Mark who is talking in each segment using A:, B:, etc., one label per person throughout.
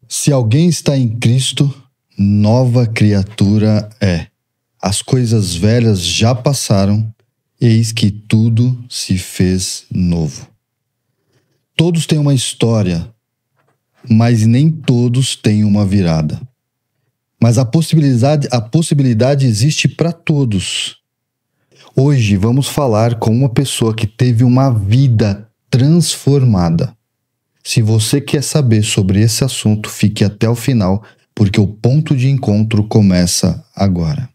A: Se alguém está em Cristo, nova criatura é. As coisas velhas já passaram, eis que tudo se fez novo. Todos têm uma história, mas nem todos têm uma virada. Mas a possibilidade existe para todos. Hoje vamos falar com uma pessoa que teve uma vida transformada. Se você quer saber sobre esse assunto, fique até o final, porque o ponto de encontro começa agora.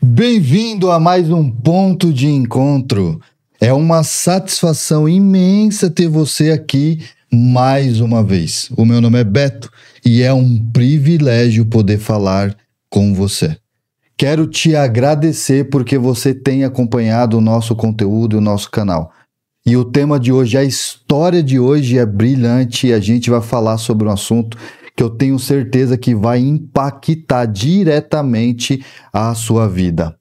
A: Bem-vindo a mais um ponto de encontro. É uma satisfação imensa ter você aqui mais uma vez. O meu nome é Beto e é um privilégio poder falar com você. Quero te agradecer porque você tem acompanhado o nosso conteúdo e o nosso canal. E o tema de hoje, a história de hoje é brilhante e a gente vai falar sobre um assunto que eu tenho certeza que vai impactar diretamente a sua vida.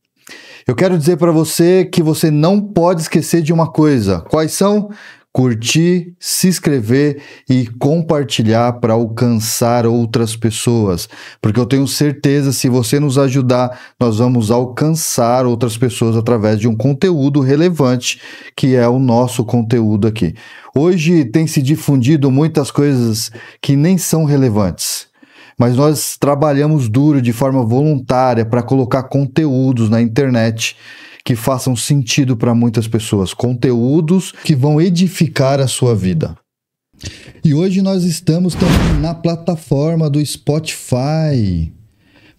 A: Eu quero dizer para você que você não pode esquecer de uma coisa. Quais são? Curtir, se inscrever e compartilhar para alcançar outras pessoas. Porque eu tenho certeza, se você nos ajudar, nós vamos alcançar outras pessoas através de um conteúdo relevante, que é o nosso conteúdo aqui. Hoje tem se difundido muitas coisas que nem são relevantes, mas nós trabalhamos duro de forma voluntária para colocar conteúdos na internet que façam sentido para muitas pessoas, conteúdos que vão edificar a sua vida. E hoje nós estamos também na plataforma do Spotify.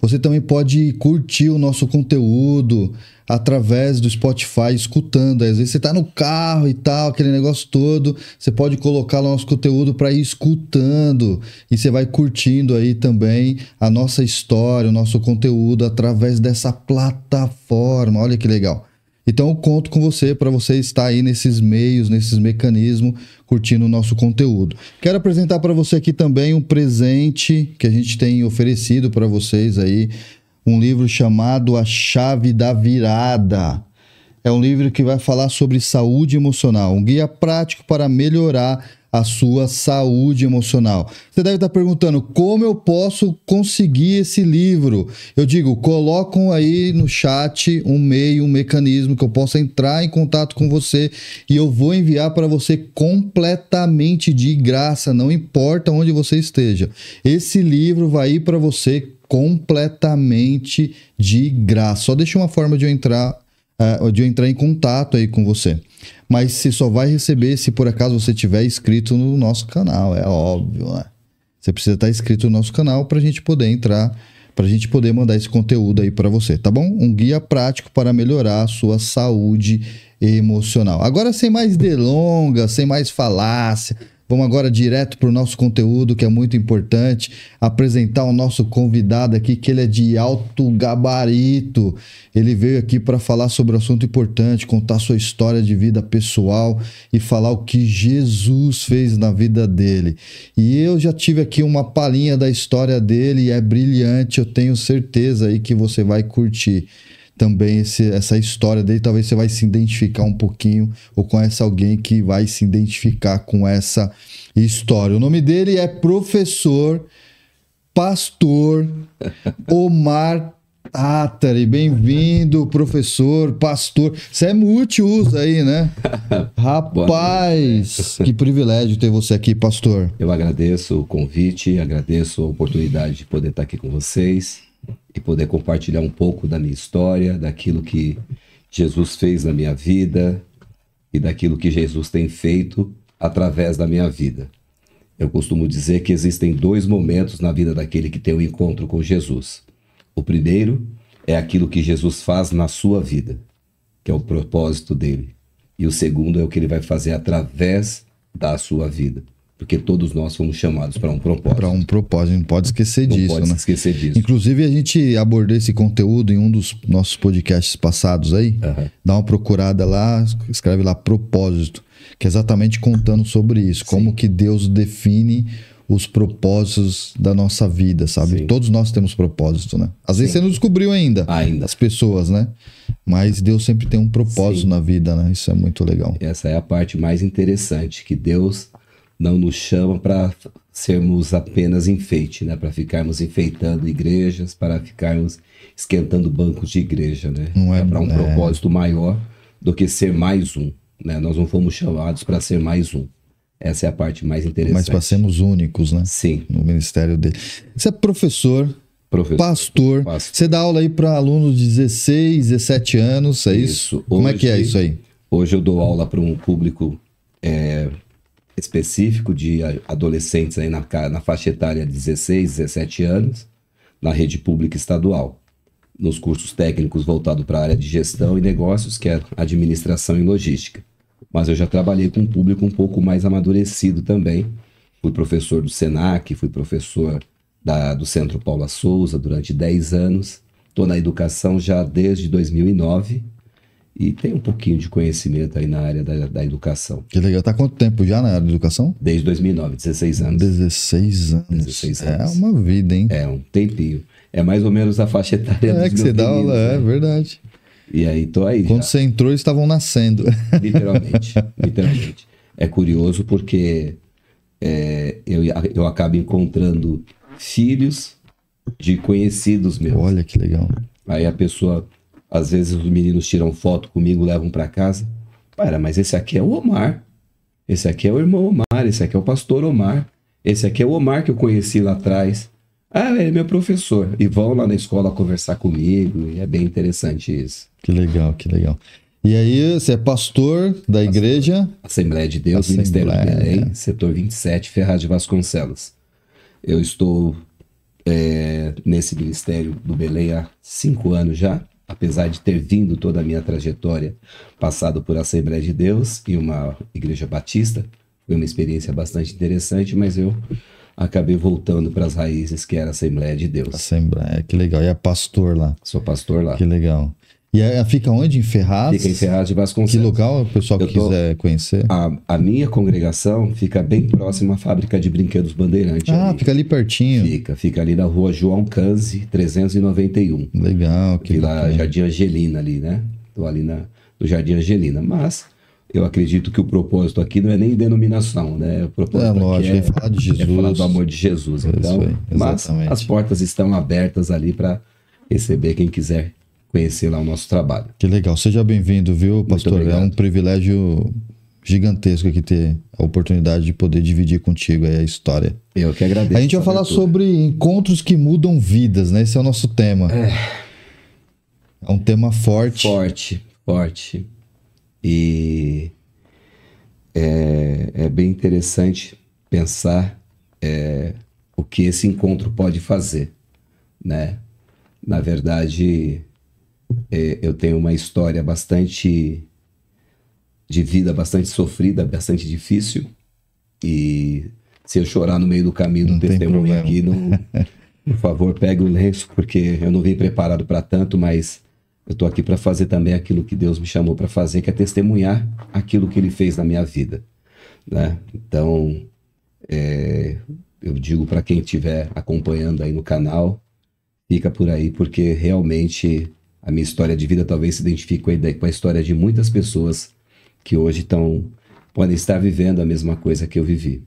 A: Você também pode curtir o nosso conteúdo através do Spotify, escutando. Às vezes você está no carro e tal, aquele negócio todo. Você pode colocar o nosso conteúdo para ir escutando. E você vai curtindo aí também a nossa história, o nosso conteúdo através dessa plataforma. Olha que legal. Então eu conto com você para você estar aí nesses meios, nesses mecanismos, curtindo o nosso conteúdo. Quero apresentar para você aqui também um presente que a gente tem oferecido para vocês aí, um livro chamado A Chave da Virada. É um livro que vai falar sobre saúde emocional, um guia prático para melhorar a sua saúde emocional. Você deve estar perguntando, como eu posso conseguir esse livro? Eu digo, colocam aí no chat um meio, um mecanismo que eu possa entrar em contato com você e eu vou enviar para você completamente de graça, não importa onde você esteja. Esse livro vai ir para você completamente de graça. Só deixa uma forma de eu entrar em contato aí com você. Mas você só vai receber se por acaso você tiver inscrito no nosso canal, é óbvio, né? Você precisa estar inscrito no nosso canal para a gente poder entrar, para a gente poder mandar esse conteúdo aí para você, tá bom? Um guia prático para melhorar a sua saúde emocional. Agora, sem mais delongas, sem mais falácia, vamos agora direto para o nosso conteúdo, que é muito importante, apresentar o nosso convidado aqui, que ele é de alto gabarito. Ele veio aqui para falar sobre um assunto importante, contar sua história de vida pessoal e falar o que Jesus fez na vida dele. E eu já tive aqui uma palhinha da história dele e é brilhante, eu tenho certeza aí que você vai curtir também essa história dele. Talvez você vai se identificar um pouquinho ou conhece alguém que vai se identificar com essa história. O nome dele é Pastor Omar Attari. Bem-vindo, professor, pastor. Você é multiuso aí, né? Rapaz, que privilégio ter você aqui, pastor.
B: Eu agradeço o convite, agradeço a oportunidade de poder estar aqui com vocês e poder compartilhar um pouco da minha história, daquilo que Jesus fez na minha vida e daquilo que Jesus tem feito através da minha vida. Eu costumo dizer que existem dois momentos na vida daquele que tem um encontro com Jesus. O primeiro é aquilo que Jesus faz na sua vida, que é o propósito dele. E o segundo é o que ele vai fazer através da sua vida. Porque todos nós fomos chamados para um propósito. Para um propósito,
A: não pode esquecer disso,
B: né? Esquecer disso.
A: Inclusive, a gente abordou esse conteúdo em um dos nossos podcasts passados aí. Uhum. Dá uma procurada lá, escreve lá propósito, que é exatamente contando sobre isso. Sim. Como que Deus define os propósitos da nossa vida, sabe?
B: Sim.
A: Todos nós temos propósito, né? Às vezes
B: Sim.
A: você não descobriu ainda,
B: Ainda.
A: as pessoas, né? Mas Deus sempre tem um propósito
B: Sim.
A: na vida, né? Isso é muito legal.
B: Essa é a parte mais interessante, que Deus não nos chama para sermos apenas enfeite, né? Para ficarmos enfeitando igrejas, para ficarmos esquentando bancos de igreja, né?
A: Não é-
B: para um
A: é.
B: propósito maior do que ser mais um, né? Nós não fomos chamados para ser mais um. Essa é a parte mais interessante.
A: Mas para sermos únicos, né?
B: Sim,
A: No ministério dele. Você é professor,
B: professor.
A: pastor.
B: Pastor.
A: Você dá aula aí para alunos de 16, 17 anos, é isso? Como é que é
B: Hoje-
A: isso aí?
B: Hoje eu dou aula para um público específico de adolescentes aí na faixa etária de 16, 17 anos, na rede pública estadual, nos cursos técnicos voltados para a área de gestão e negócios, que é administração e logística. Mas eu já trabalhei com um público um pouco mais amadurecido também. Fui professor do Senac, fui professor do Centro Paula Souza durante 10 anos. Estou na educação já desde 2009 e tenho um pouquinho de conhecimento aí na área da educação.
A: Que legal. Tá há quanto tempo já na área de educação?
B: Desde 2009, 16 anos.
A: 16 anos.
B: 16 anos.
A: É uma vida, hein?
B: É um tempinho. É mais ou menos a faixa etária dos
A: É que você
B: meus
A: dá
B: meninos,
A: aula, é
B: né?
A: verdade.
B: E aí tô aí
A: Quando
B: já.
A: você entrou, eles estavam nascendo.
B: Literalmente, literalmente. É curioso porque eu acabo encontrando filhos de conhecidos meus.
A: Olha que legal.
B: Aí a pessoa, às vezes os meninos tiram foto comigo, levam para casa. Para, mas esse aqui é o Omar. Esse aqui é o irmão Omar. Esse aqui é o pastor Omar. Esse aqui é o Omar que eu conheci lá atrás. Ah, ele é meu professor. E vão lá na escola conversar comigo. E é bem interessante isso.
A: Que legal, que legal. E aí, você é pastor da igreja?
B: Assembleia de Deus,
A: Assembleia.
B: Ministério de Belém, setor 27, Ferraz de Vasconcelos. Eu estou nesse ministério do Belém há 5 anos já, apesar de ter vindo toda a minha trajetória passado por Assembleia de Deus e uma igreja batista. Foi uma experiência bastante interessante, mas eu acabei voltando para as raízes, que era a Assembleia de Deus.
A: Assembleia, que legal. E é pastor lá.
B: Sou pastor lá.
A: Que legal. E aí, fica onde? Em Ferraz?
B: Fica em Ferraz de
A: Que
B: Vasconcelos.
A: local o pessoal que
B: Eu tô-
A: quiser conhecer?
B: A minha congregação fica bem próxima à fábrica de brinquedos Bandeirante.
A: Ah,
B: ali.
A: fica ali pertinho.
B: Fica ali na rua João Canzi, 391.
A: Legal, que
B: Vila
A: bacana.
B: Jardim Angelina ali, né? Estou ali no Jardim Angelina. Mas eu acredito que o propósito aqui não é nem denominação, né? O propósito
A: É
B: aqui
A: lógico, é falar de Jesus.
B: é falar do amor de Jesus.
A: É
B: Então,
A: isso aí,
B: mas
A: exatamente.
B: as portas estão abertas ali para receber quem quiser conhecer lá o nosso trabalho.
A: Que legal. Seja bem-vindo, viu, pastor? É
B: obrigado.
A: um privilégio gigantesco aqui ter a oportunidade de poder dividir contigo aí a história.
B: Eu que agradeço.
A: A gente vai
B: essa
A: falar
B: abertura.
A: sobre encontros que mudam vidas, né? Esse é o nosso tema. É um tema forte.
B: Forte. E é bem interessante pensar o que esse encontro pode fazer, né? Na verdade, eu tenho uma história de vida bastante sofrida, bastante difícil. E se eu chorar no meio do caminho do
A: Não tem
B: testemunho
A: problema.
B: aqui, não, por favor, pegue o lenço, porque eu não vim preparado para tanto, mas eu estou aqui para fazer também aquilo que Deus me chamou para fazer, que é testemunhar aquilo que Ele fez na minha vida, né? Então, eu digo para quem estiver acompanhando aí no canal, fica por aí, porque realmente a minha história de vida talvez se identifique com a história de muitas pessoas que hoje podem estar vivendo a mesma coisa que eu vivi.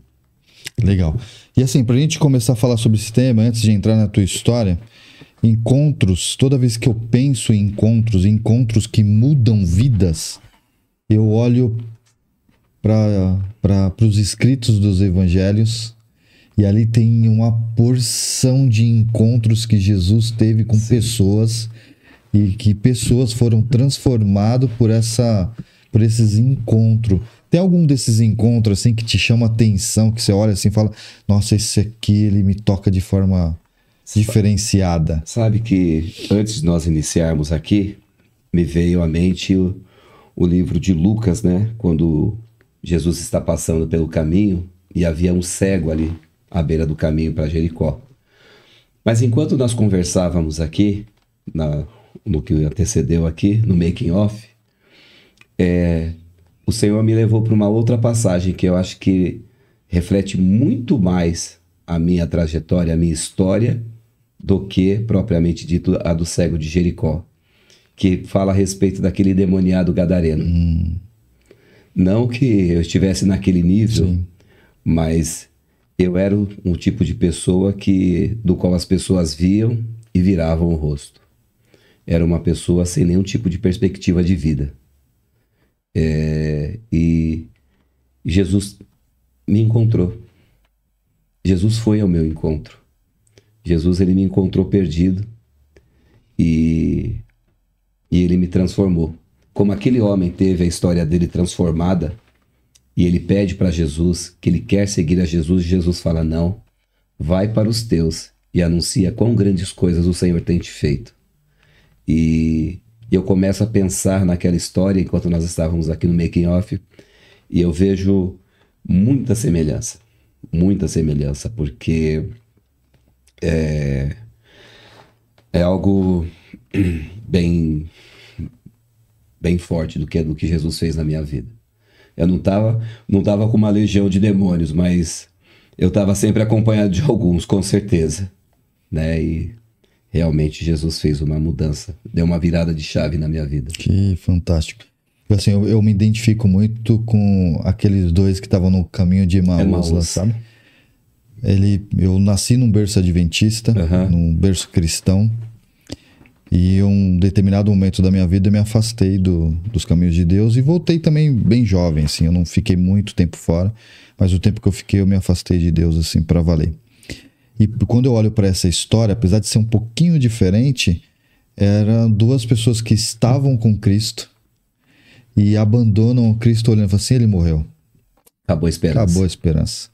A: Legal. E assim, pra gente começar a falar sobre esse tema, antes de entrar na tua história, encontros, toda vez que eu penso em encontros que mudam vidas, eu olho para os escritos dos evangelhos e ali tem uma porção de encontros que Jesus teve com pessoas e que pessoas foram transformadas por esses encontros. Tem algum desses encontros assim que te chama atenção, que você olha assim e fala, nossa, esse aqui ele me toca de forma diferenciada?
B: Sabe que antes de nós iniciarmos aqui, me veio à mente o livro de Lucas, né? Quando Jesus está passando pelo caminho e havia um cego ali à beira do caminho para Jericó. Mas enquanto nós conversávamos aqui, no que antecedeu aqui, no making off, o Senhor me levou para uma outra passagem que eu acho que reflete muito mais a minha trajetória, a minha história, do que, propriamente dito, a do cego de Jericó, que fala a respeito daquele demoniado gadareno. Não que eu estivesse naquele nível,
A: Sim.
B: mas eu era um tipo de pessoa do qual as pessoas viam e viravam o rosto. Era uma pessoa sem nenhum tipo de perspectiva de vida. E Jesus me encontrou. Jesus foi ao meu encontro. Jesus, ele me encontrou perdido e ele me transformou. Como aquele homem teve a história dele transformada e ele pede para Jesus que ele quer seguir a Jesus, Jesus fala: não, vai para os teus e anuncia quão grandes coisas o Senhor tem te feito. E eu começo a pensar naquela história enquanto nós estávamos aqui no making off e eu vejo muita semelhança, porque é algo bem forte do que Jesus fez na minha vida. Eu não tava com uma legião de demônios, mas eu estava sempre acompanhado de alguns, com certeza, né? E realmente Jesus fez uma mudança, deu uma virada de chave na minha vida.
A: Que fantástico. Assim, eu me identifico muito com aqueles dois que estavam no caminho de Emaús, lá, sabe? Eu nasci num berço adventista, num berço cristão, e em um determinado momento da minha vida eu me afastei dos caminhos de Deus e voltei também bem jovem, assim, eu não fiquei muito tempo fora, mas o tempo que eu fiquei eu me afastei de Deus, assim, para valer. E quando eu olho para essa história, apesar de ser um pouquinho diferente, eram duas pessoas que estavam com Cristo e abandonam Cristo olhando e falam assim: ele morreu.
B: Acabou a esperança.
A: Acabou a esperança.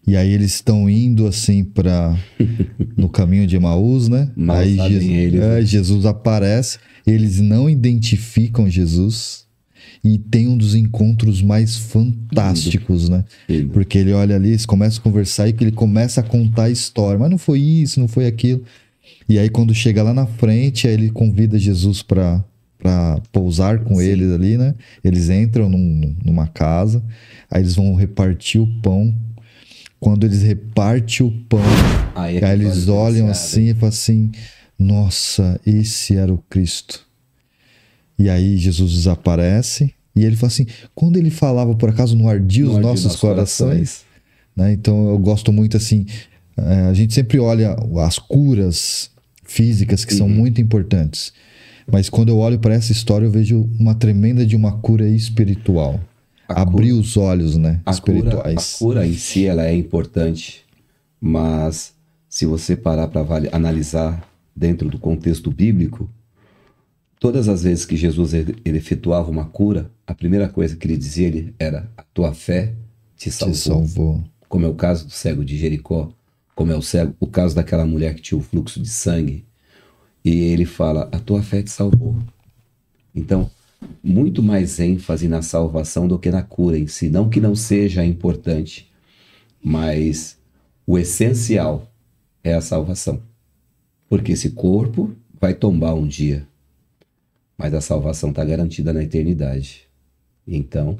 A: E aí eles estão indo assim no caminho de Emaús, né?
B: Mal
A: aí
B: Jesus
A: aparece, eles não identificam Jesus e tem um dos encontros mais fantásticos, né? Porque ele olha ali, eles começam a conversar e ele começa a contar a história. Mas não foi isso, não foi aquilo. E aí quando chega lá na frente, aí ele convida Jesus para pousar com eles ali, né? Eles entram numa casa, aí eles vão repartir o pão. Quando eles repartem o pão, aí eles olham assim e falam assim: nossa, esse era o Cristo. E aí Jesus desaparece e ele fala assim: quando ele falava, por acaso não ardia os nossos corações? Né? Então eu gosto muito assim, a gente sempre olha as curas físicas que são muito importantes, mas quando eu olho para essa história eu vejo uma tremenda de uma cura espiritual. Abrir os olhos, né, espirituais.
B: A cura em si ela é importante, mas se você parar para analisar dentro do contexto bíblico, todas as vezes que Jesus ele efetuava uma cura, a primeira coisa que ele dizia era: a tua fé te salvou. Como é o caso do cego de Jericó, como é o caso daquela mulher que tinha o fluxo de sangue. E ele fala: a tua fé te salvou. Então, muito mais ênfase na salvação do que na cura em si. Não que não seja importante, mas o essencial é a salvação. Porque esse corpo vai tombar um dia, mas a salvação está garantida na eternidade. Então,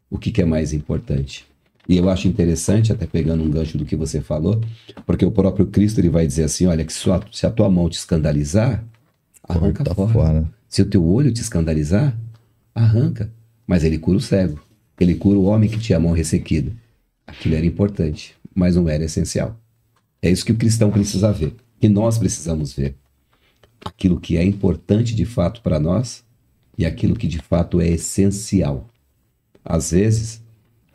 B: o que é mais importante? E eu acho interessante, até pegando um gancho do que você falou, porque o próprio Cristo ele vai dizer assim: olha, que se a tua mão te escandalizar, arranca fora. Se o teu olho te escandalizar, arranca. Mas ele cura o cego. Ele cura o homem que tinha a mão ressequida. Aquilo era importante, mas não era essencial. É isso que o cristão precisa ver. E nós precisamos ver. Aquilo que é importante de fato para nós e aquilo que de fato é essencial. Às vezes,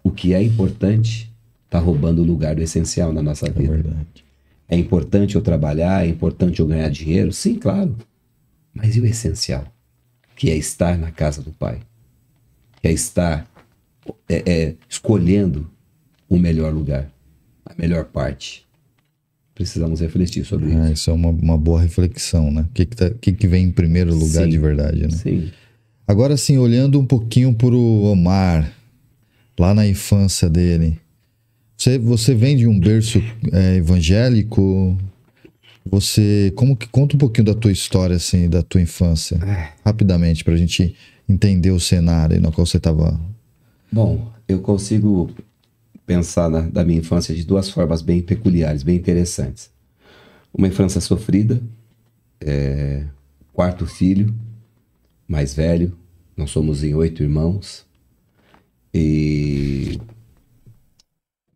B: o que é importante está roubando o lugar do essencial na nossa vida.
A: É verdade.
B: É importante eu trabalhar, é importante eu ganhar dinheiro? Sim, claro. Mas e o essencial? Que é estar na casa do Pai. Que é estar escolhendo o melhor lugar. A melhor parte. Precisamos refletir sobre isso.
A: Isso é uma boa reflexão, né? O que vem em primeiro lugar de verdade, né?
B: Sim.
A: Agora, assim, olhando um pouquinho para o Omar, lá na infância dele. Você vem de um berço evangélico... Conta um pouquinho da tua história, assim, da tua infância, rapidamente, pra gente entender o cenário no qual você estava.
B: Bom, eu consigo pensar da minha infância de duas formas bem peculiares, bem interessantes. Uma infância sofrida, quarto filho, mais velho, nós somos em 8 irmãos, e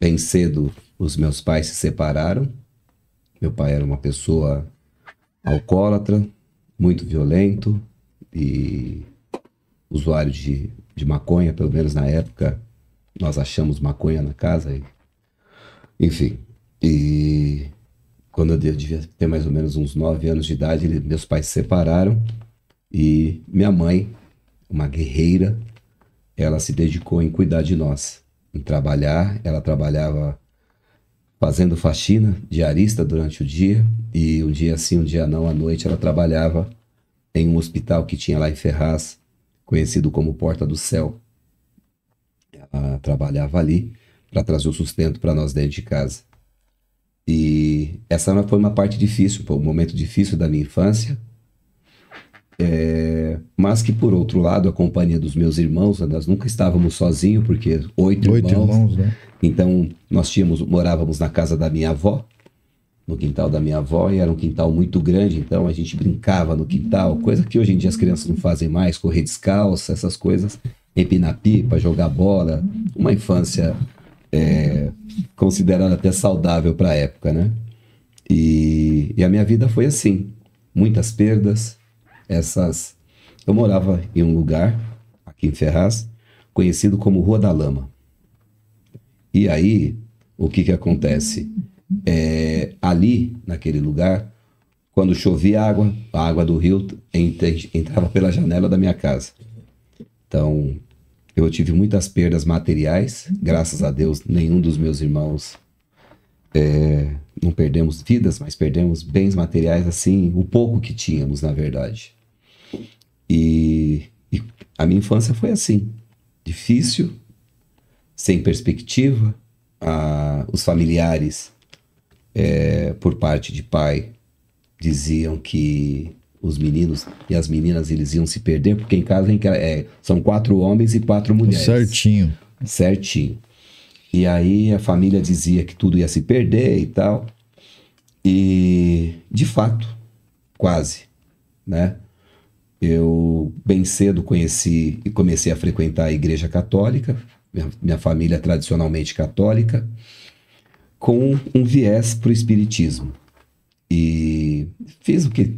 B: bem cedo os meus pais se separaram. Meu pai era uma pessoa alcoólatra, muito violento e usuário de maconha, pelo menos na época nós achamos maconha na casa, enfim. E quando eu devia ter mais ou menos uns 9 anos de idade, meus pais se separaram e minha mãe, uma guerreira, ela se dedicou em cuidar de nós, em trabalhar. Ela trabalhava fazendo faxina, diarista durante o dia, e um dia sim, um dia não, à noite ela trabalhava em um hospital que tinha lá em Ferraz, conhecido como Porta do Céu. Ela trabalhava ali para trazer o sustento para nós dentro de casa. E essa foi uma parte difícil, foi um momento difícil da minha infância, mas que, por outro lado, a companhia dos meus irmãos, nós nunca estávamos sozinhos, porque 8 irmãos,
A: né?
B: Então nós morávamos na casa da minha avó, no quintal da minha avó, e era um quintal muito grande, então a gente brincava no quintal, coisa que hoje em dia as crianças não fazem mais, correr descalço, essas coisas, empinar pipa, jogar bola, uma infância considerada até saudável para a época, né? E a minha vida foi assim, muitas perdas. Eu morava em um lugar, aqui em Ferraz, conhecido como Rua da Lama. E aí, o que acontece? Ali, naquele lugar, quando chovia a água do rio entrava pela janela da minha casa. Então, eu tive muitas perdas materiais. Graças a Deus, nenhum dos meus irmãos não perdemos vidas, mas perdemos bens materiais, assim, o pouco que tínhamos, na verdade. E a minha infância foi assim, difícil, sem perspectiva. Os familiares, por parte de pai, diziam que os meninos e as meninas eles iam se perder, porque em casa são 4 homens e 4 mulheres. Certinho. E aí a família dizia que tudo ia se perder e tal. E, de fato, quase, né? Eu, bem cedo, conheci e comecei a frequentar a igreja católica, minha família é tradicionalmente católica, com um viés para o espiritismo. E fiz o que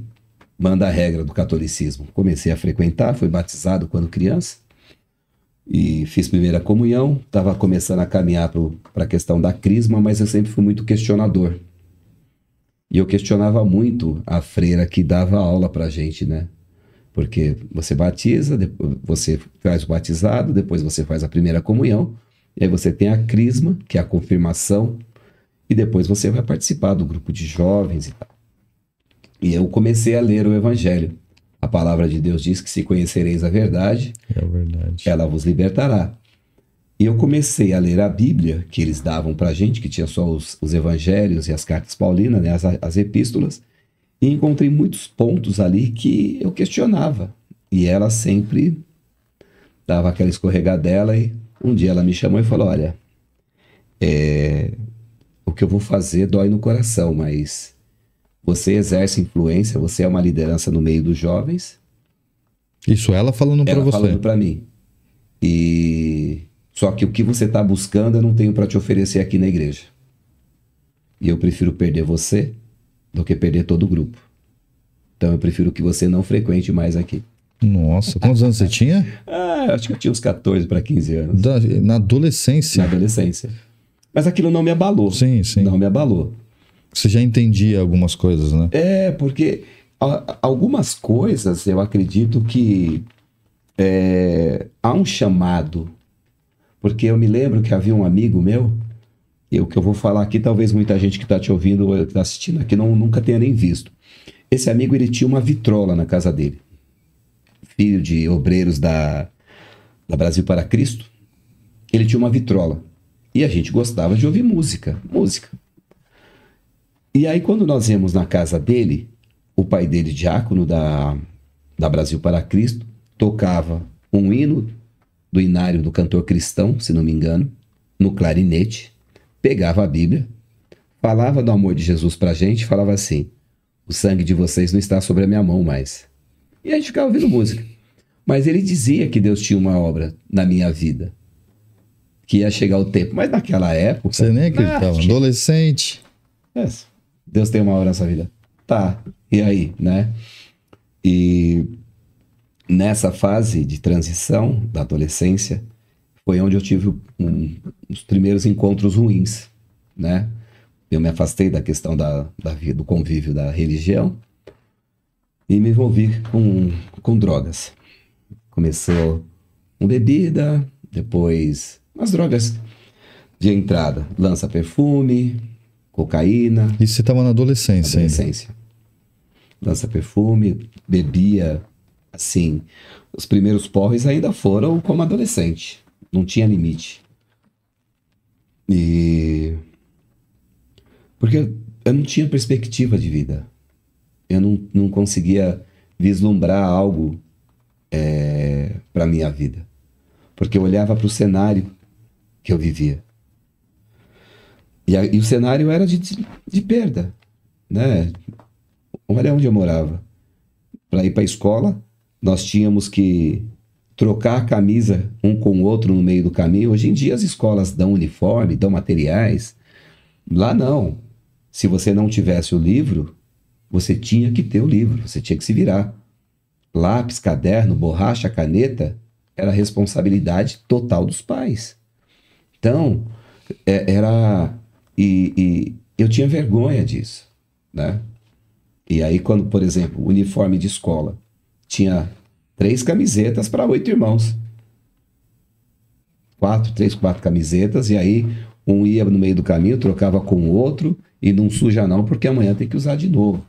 B: manda a regra do catolicismo. Comecei a frequentar, fui batizado quando criança, e fiz primeira comunhão, estava começando a caminhar para a questão da crisma, mas eu sempre fui muito questionador. E eu questionava muito a freira que dava aula para a gente, né? Porque você batiza, depois você faz o batizado, depois você faz a primeira comunhão, e aí você tem a crisma, que é a confirmação, e depois você vai participar do grupo de jovens e tal. E eu comecei a ler o Evangelho. A palavra de Deus diz que se conhecereis a verdade, ela vos libertará. E eu comecei a ler a Bíblia, que eles davam pra gente, que tinha só os Evangelhos e as cartas paulinas, né, as epístolas, e encontrei muitos pontos ali que eu questionava. E ela sempre dava aquela escorregadela, e um dia ela me chamou e falou: olha, o que eu vou fazer dói no coração, mas você exerce influência, você é uma liderança no meio dos jovens.
A: Isso ela falando para você?
B: Ela falando para mim. E só que o que você está buscando eu não tenho para te oferecer aqui na igreja. E eu prefiro perder você do que perder todo o grupo. Então eu prefiro que você não frequente mais aqui.
A: Nossa, quantos anos você tinha?
B: Acho que eu tinha uns 14 para 15 anos.
A: Na adolescência?
B: Na adolescência. Mas aquilo não me abalou.
A: Sim.
B: Não me abalou.
A: Você já entendia algumas coisas, né?
B: Porque algumas coisas eu acredito que há um chamado. Porque eu me lembro que havia um amigo meu, e o que eu vou falar aqui, talvez muita gente que está te ouvindo ou está assistindo aqui nunca tenha nem visto. Esse amigo, ele tinha uma vitrola na casa dele. Filho de obreiros da Brasil para Cristo. Ele tinha uma vitrola. E a gente gostava de ouvir música. E aí, quando nós íamos na casa dele, o pai dele, diácono da Brasil para Cristo, tocava um hino do Inário do Cantor Cristão, se não me engano, no clarinete, pegava a Bíblia, falava do amor de Jesus pra gente, falava assim: o sangue de vocês não está sobre a minha mão mais. E a gente ficava ouvindo música. Mas ele dizia que Deus tinha uma obra na minha vida, que ia chegar o tempo. Mas naquela época...
A: Você nem acreditava, adolescente.
B: Deus tem uma obra nessa vida. Tá, e aí, né? E nessa fase de transição da adolescência, foi onde eu tive os primeiros encontros ruins, né? Eu me afastei da questão do convívio da religião e me envolvi com drogas. Começou com bebida, depois as drogas de entrada, lança-perfume, cocaína.
A: Isso você estava na adolescência.
B: Adolescência. Lança-perfume, bebia, assim, os primeiros porres ainda foram como adolescente, não tinha limite. Porque eu não tinha perspectiva de vida. Eu não conseguia vislumbrar algo para minha vida. Porque eu olhava para o cenário que eu vivia. E o cenário era de perda, né? Olha onde eu morava. Para ir para a escola, nós tínhamos que trocar a camisa um com o outro no meio do caminho. Hoje em dia as escolas dão uniforme, dão materiais. Lá não. Se você não tivesse o livro, você tinha que ter o livro, você tinha que se virar. Lápis, caderno, borracha, caneta, era responsabilidade total dos pais. Então, E eu tinha vergonha disso, né? E aí, quando, por exemplo, o uniforme de escola tinha 3 camisetas para 8 irmãos. 3, 4 camisetas, e aí um ia no meio do caminho, trocava com o outro, e não suja não, porque amanhã tem que usar de novo.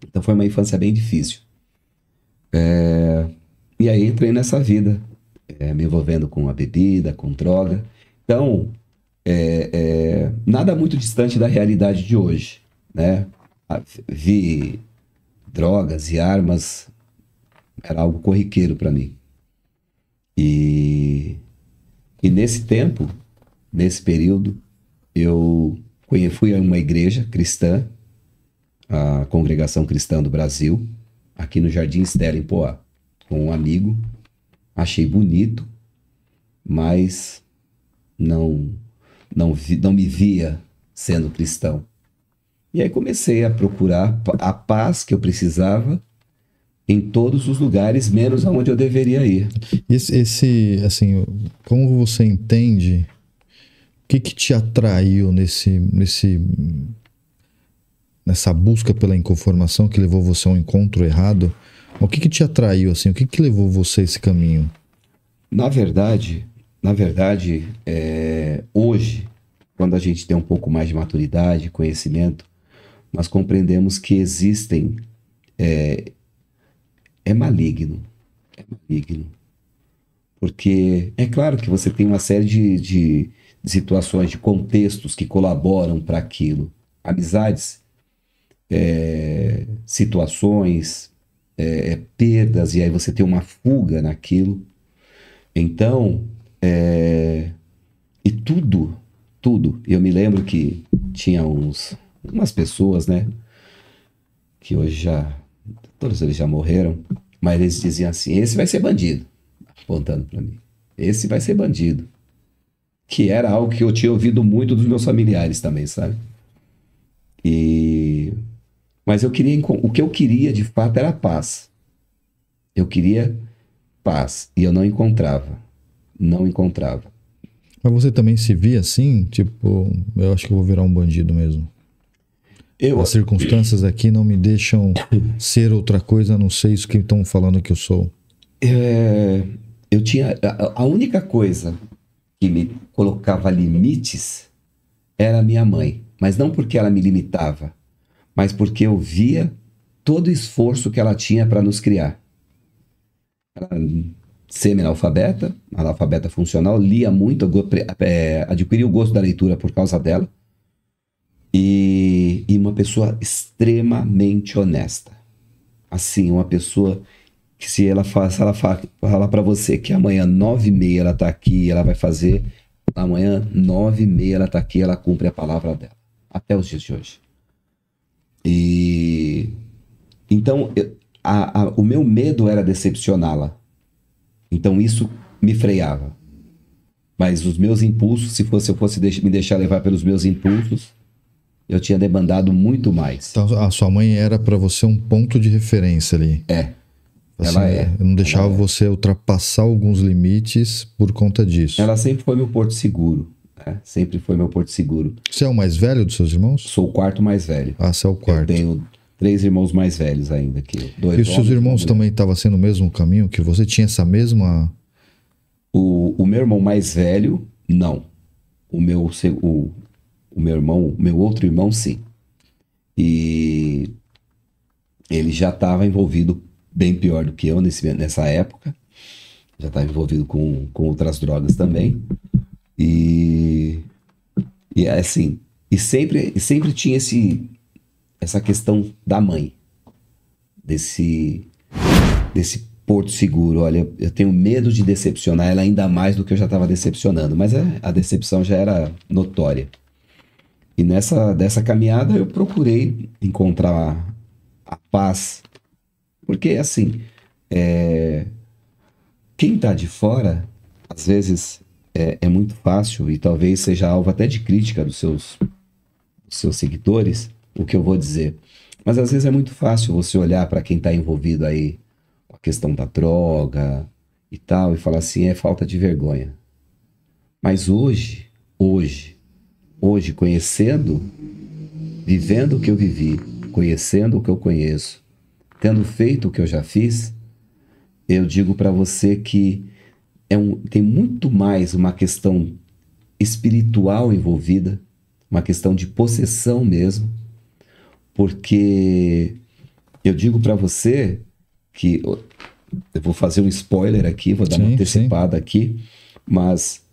B: Então foi uma infância bem difícil. E aí entrei nessa vida, me envolvendo com a bebida, com droga. Então, nada muito distante da realidade de hoje, né? Vi drogas e armas, era algo corriqueiro para mim. E nesse tempo, nesse período, eu fui a uma igreja cristã, a Congregação Cristã do Brasil, aqui no Jardim Estela, em Poá, com um amigo. Achei bonito, mas não me via sendo cristão. E aí comecei a procurar a paz que eu precisava em todos os lugares, menos aonde eu deveria ir.
A: Assim, como você entende, o que te atraiu nessa busca pela inconformação que levou você a um encontro errado? O que te atraiu, assim? O que levou você a esse caminho?
B: Na verdade, hoje, quando a gente tem um pouco mais de maturidade, conhecimento, nós compreendemos que existem... É maligno. Porque é claro que você tem uma série de situações, de contextos que colaboram para aquilo. Amizades, situações, perdas, e aí você tem uma fuga naquilo. Então, e tudo. Eu me lembro que tinha umas pessoas, né, que hoje todos eles já morreram, mas eles diziam assim: esse vai ser bandido, apontando para mim, esse vai ser bandido, que era algo que eu tinha ouvido muito dos meus familiares também, sabe? Mas o que eu queria de fato era paz. Eu queria paz e eu não encontrava.
A: Mas você também se via assim? Tipo, eu acho que eu vou virar um bandido mesmo. As circunstâncias aqui não me deixam ser outra coisa, a não ser isso que estão falando que eu sou.
B: Eu tinha... A única coisa que me colocava limites era a minha mãe. Mas não porque ela me limitava, mas porque eu via todo o esforço que ela tinha para nos criar. Ela, semi-analfabeta, analfabeta funcional, lia muito, adquiri o gosto da leitura por causa dela. E uma pessoa extremamente honesta. Assim, uma pessoa que se ela falar para você que amanhã 9h30 ela tá aqui, ela vai fazer, Amanhã, 9h30, ela está aqui, ela cumpre a palavra dela. Até os dias de hoje. E então, o meu medo era decepcioná-la. Então, isso me freava. Mas os meus impulsos, se eu fosse me deixar levar pelos meus impulsos, eu tinha demandado muito mais.
A: Então, a sua mãe era para você um ponto de referência ali.
B: É.
A: Assim,
B: Ela é.
A: Não deixava você ultrapassar alguns limites por conta disso.
B: Ela sempre foi meu porto seguro. Né? Sempre foi meu porto seguro.
A: Você é o mais velho dos seus irmãos?
B: Sou o quarto mais velho.
A: Ah, você é o quarto.
B: Eu tenho 3 irmãos mais velhos ainda que eu. 2
A: E os seus irmãos também estavam sendo o mesmo caminho que você? Tinha essa mesma...
B: O meu irmão mais velho, não. O meu irmão, meu outro irmão, sim. E ele já estava envolvido bem pior do que eu nessa época. Já estava envolvido com outras drogas também. E assim, e sempre tinha essa questão da mãe. Desse porto seguro. Olha, eu tenho medo de decepcionar ela ainda mais do que eu já estava decepcionando. Mas a decepção já era notória. E dessa caminhada eu procurei encontrar a paz. Porque, assim, quem está de fora, às vezes, é muito fácil e talvez seja alvo até de crítica dos seus seguidores, o que eu vou dizer. Mas, às vezes, é muito fácil você olhar para quem está envolvido aí com a questão da droga e tal e falar assim, é falta de vergonha. Mas hoje, conhecendo, vivendo o que eu vivi, conhecendo o que eu conheço, tendo feito o que eu já fiz, eu digo para você que tem muito mais uma questão espiritual envolvida, uma questão de possessão mesmo, porque eu digo para você que, eu vou fazer um spoiler aqui, vou dar uma antecipada aqui, mas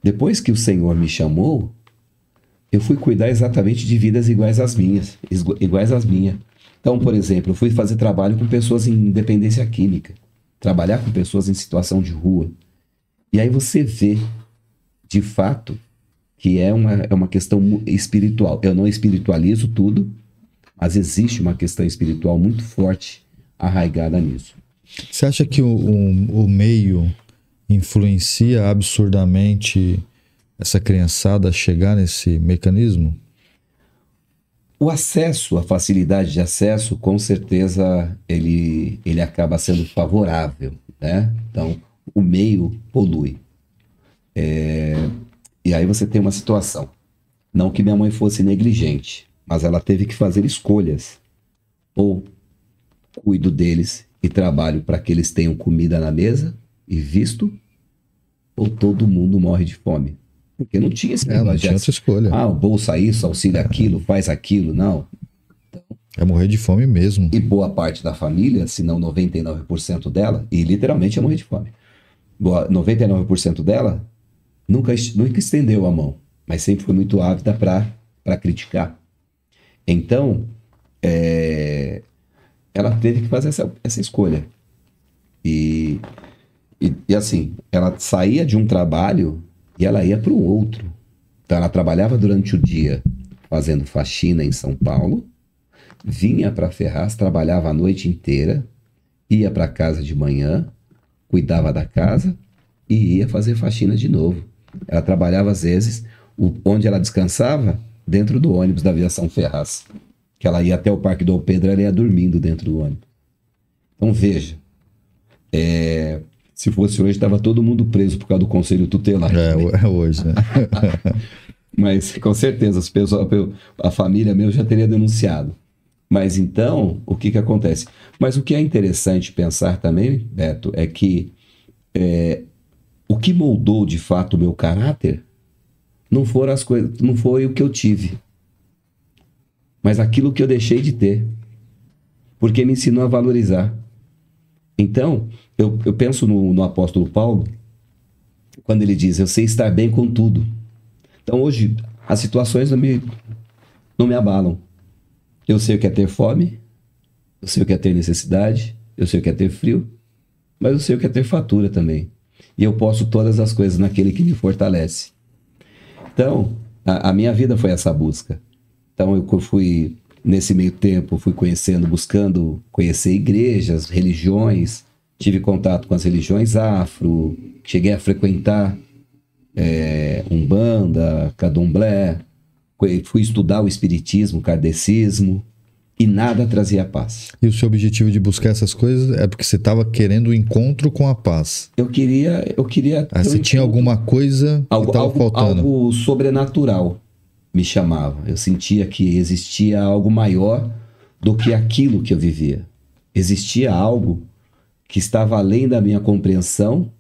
B: depois que o Senhor me chamou, eu fui cuidar exatamente de vidas iguais às minhas. Então, por exemplo, eu fui fazer trabalho com pessoas em dependência química, trabalhar com pessoas em situação de rua. E aí você vê, de fato, que é uma questão espiritual. Eu não espiritualizo tudo, mas existe uma questão espiritual muito forte arraigada nisso.
A: Você acha que o meio influencia absurdamente essa criançada a chegar nesse mecanismo?
B: O acesso, a facilidade de acesso, com certeza ele acaba sendo favorável, né? Então, o meio polui. E aí você tem uma situação. Não que minha mãe fosse negligente, mas ela teve que fazer escolhas. Ou cuido deles e trabalho para que eles tenham comida na mesa e visto, ou todo mundo morre de fome. Porque não tinha esse negócio.
A: Não tinha outra escolha.
B: Bolsa isso, auxílio aquilo, faz aquilo, não.
A: É morrer de fome mesmo.
B: E boa parte da família, se não 99% dela, e literalmente é morrer de fome. 99% dela nunca estendeu a mão, mas sempre foi muito ávida para criticar. Então, ela teve que fazer essa escolha. E assim, ela saía de um trabalho e ela ia para o outro. Então, ela trabalhava durante o dia fazendo faxina em São Paulo, vinha para Ferraz, trabalhava a noite inteira, ia para casa de manhã, cuidava da casa e ia fazer faxina de novo. Ela trabalhava, às vezes, onde ela descansava, dentro do ônibus da Aviação Ferraz. Que ela ia até o Parque Dom Pedro, ela ia dormindo dentro do ônibus. Então, veja, se fosse hoje, estava todo mundo preso por causa do Conselho Tutelar.
A: É hoje, né?
B: Mas, com certeza, a família mesmo já teria denunciado. Mas, então, o que acontece? Mas o que é interessante pensar também, Beto, é que o que moldou, de fato, o meu caráter não foram as coisas, não foi o que eu tive, mas aquilo que eu deixei de ter, porque me ensinou a valorizar. Então, eu penso no apóstolo Paulo, quando ele diz, eu sei estar bem com tudo. Então, hoje, as situações não me abalam. Eu sei o que é ter fome, eu sei o que é ter necessidade, eu sei o que é ter frio, mas eu sei o que é ter fatura também. E eu posso todas as coisas naquele que me fortalece. Então, a minha vida foi essa busca. Então, eu fui, nesse meio tempo, fui conhecendo, buscando conhecer igrejas, religiões, tive contato com as religiões afro, cheguei a frequentar Umbanda, Candomblé, fui estudar o espiritismo, o kardecismo, e nada trazia paz.
A: E o seu objetivo de buscar essas coisas é porque você estava querendo o encontro com a paz.
B: Eu queria
A: Você tinha alguma coisa que estava faltando.
B: Algo sobrenatural me chamava. Eu sentia que existia algo maior do que aquilo que eu vivia. Existia algo que estava além da minha compreensão,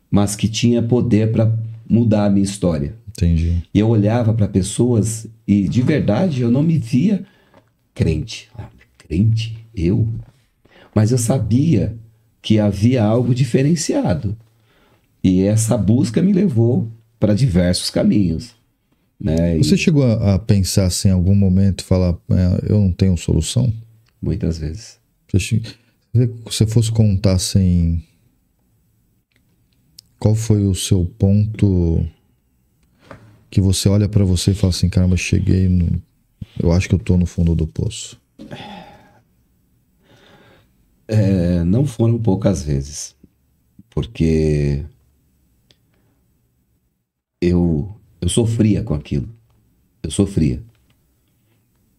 B: mas que tinha poder para mudar a minha história.
A: Entendi.
B: E eu olhava para pessoas e, de verdade, eu não me via crente. Crente? Eu? Mas eu sabia que havia algo diferenciado. E essa busca me levou para diversos caminhos. Né?
A: Você chegou a pensar assim, em algum momento, falar, eu não tenho solução?
B: Muitas vezes.
A: Se você fosse contar assim, qual foi o seu ponto que você olha para você e fala assim, caramba, cheguei no... Eu acho que eu tô no fundo do poço.
B: Não foram poucas vezes. Porque eu sofria com aquilo. Eu sofria.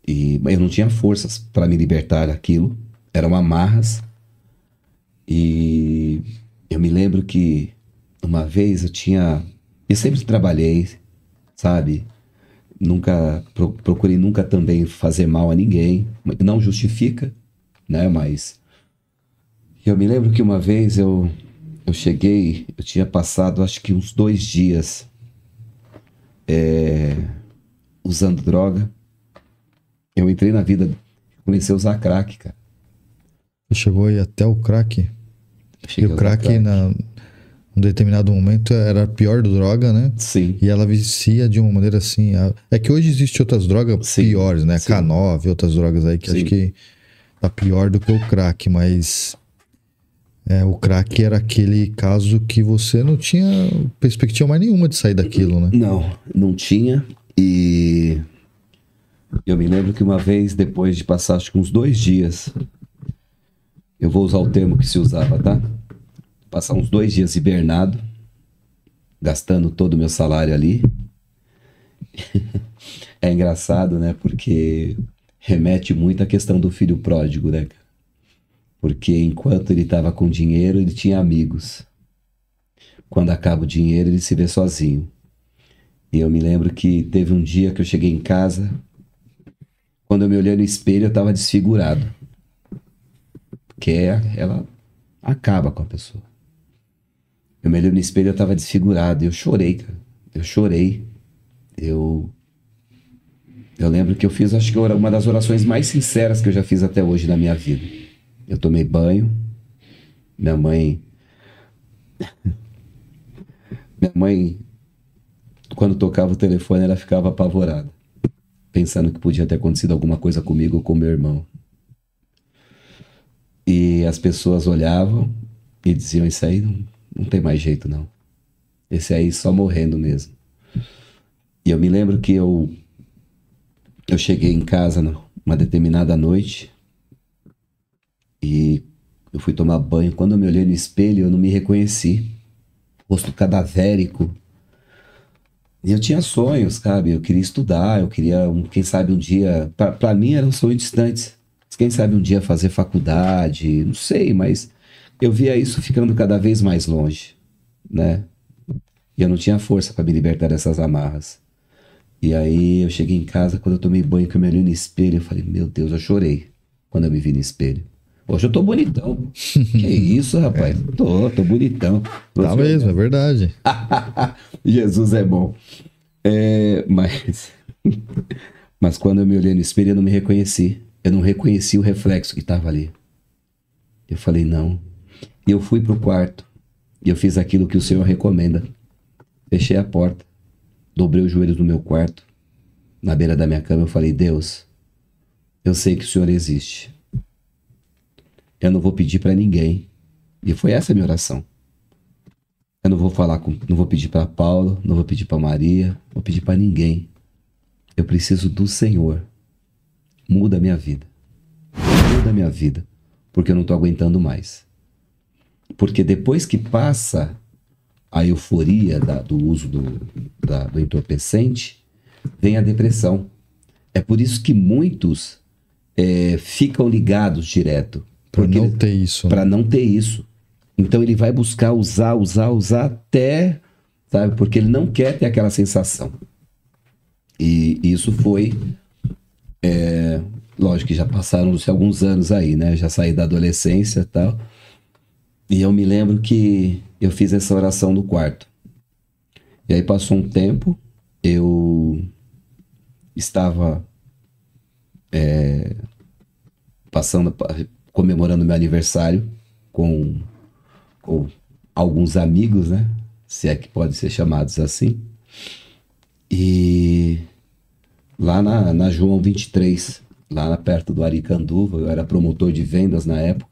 B: E eu não tinha forças para me libertar daquilo. Eram amarras. E eu me lembro que uma vez eu sempre trabalhei, sabe? Procurei nunca também fazer mal a ninguém. Não justifica, né? Mas eu me lembro que uma vez eu cheguei, eu tinha passado acho que uns 2 dias usando droga. Eu entrei na vida, comecei a usar crack, cara.
A: Você chegou aí até o crack? E o crack, num determinado momento, era a pior droga, né?
B: Sim.
A: E ela vicia de uma maneira assim... É que hoje existem outras drogas piores, né? Sim. K9, outras drogas aí que acho que tá pior do que o crack, mas... o crack era aquele caso que você não tinha perspectiva mais nenhuma de sair daquilo, né?
B: Não tinha. E eu me lembro que uma vez, depois de passar acho que uns 2 dias, eu vou usar o termo que se usava, tá? Passar uns 2 dias hibernado, gastando todo o meu salário ali. É engraçado, né? Porque remete muito à questão do filho pródigo, né? Porque enquanto ele estava com dinheiro, ele tinha amigos. Quando acaba o dinheiro, ele se vê sozinho. E eu me lembro que teve um dia que eu cheguei em casa, quando eu me olhei no espelho, eu estava desfigurado. Porque ela acaba com a pessoa. Eu me olhei no espelho, eu estava desfigurado. E eu chorei, cara. Eu chorei. Eu lembro que eu fiz, acho que uma das orações mais sinceras que eu já fiz até hoje na minha vida. Eu tomei banho. Minha mãe, quando tocava o telefone, ela ficava apavorada, pensando que podia ter acontecido alguma coisa comigo ou com meu irmão. E as pessoas olhavam e diziam, isso aí não tem mais jeito, não. Esse aí só morrendo mesmo. E eu me lembro que eu cheguei em casa numa determinada noite e eu fui tomar banho. Quando eu me olhei no espelho, eu não me reconheci. Rosto cadavérico. E eu tinha sonhos, sabe? Eu queria estudar, eu queria, quem sabe um dia... Para mim eram sonhos distantes. Quem sabe um dia fazer faculdade, não sei, mas eu via isso ficando cada vez mais longe, né? E eu não tinha força para me libertar dessas amarras. E aí eu cheguei em casa, quando eu tomei banho, que eu me olhei no espelho, eu falei, meu Deus, eu chorei quando eu me vi no espelho. Hoje eu tô bonitão. Que isso, rapaz? Tô bonitão.
A: Tá mesmo, é verdade.
B: Jesus é bom. Mas quando eu me olhei no espelho, eu não me reconheci. Eu não reconheci o reflexo que estava ali. Eu falei, não. E eu fui pro quarto. E eu fiz aquilo que o Senhor recomenda. Fechei a porta. Dobrei os joelhos no meu quarto. Na beira da minha cama, eu falei, Deus, eu sei que o Senhor existe. Eu não vou pedir para ninguém. E foi essa a minha oração. Eu não vou não vou pedir para Paulo, não vou pedir para Maria, não vou pedir para ninguém. Eu preciso do Senhor. Muda a minha vida. Muda a minha vida, porque eu não estou aguentando mais. Porque depois que passa a euforia do uso do entorpecente, vem a depressão. É por isso que muitos ficam ligados direto.
A: Para não ter isso.
B: Para não ter isso. Então ele vai buscar usar até, sabe? Porque ele não quer ter aquela sensação. E isso foi... lógico que já passaram-se alguns anos aí, né? Já saí da adolescência e tal. E eu me lembro que eu fiz essa oração no quarto. E aí passou um tempo, eu estava comemorando meu aniversário com alguns amigos, né? Se é que pode ser chamados assim. E lá na João 23, lá perto do Aricanduva, eu era promotor de vendas na época.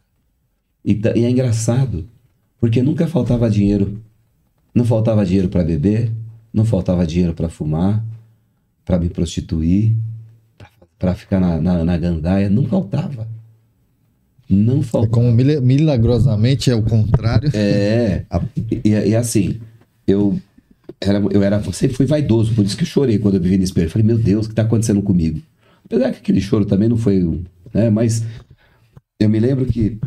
B: E é engraçado, porque nunca faltava dinheiro. Não faltava dinheiro para beber, não faltava dinheiro para fumar, para me prostituir, para ficar na gandaia. Não faltava. Não faltava.
A: Como milagrosamente é o contrário.
B: E assim, eu sempre fui vaidoso, por isso que eu chorei quando eu me vi no espelho. Eu falei, meu Deus, o que está acontecendo comigo? Apesar que aquele choro também não foi... né, mas eu me lembro que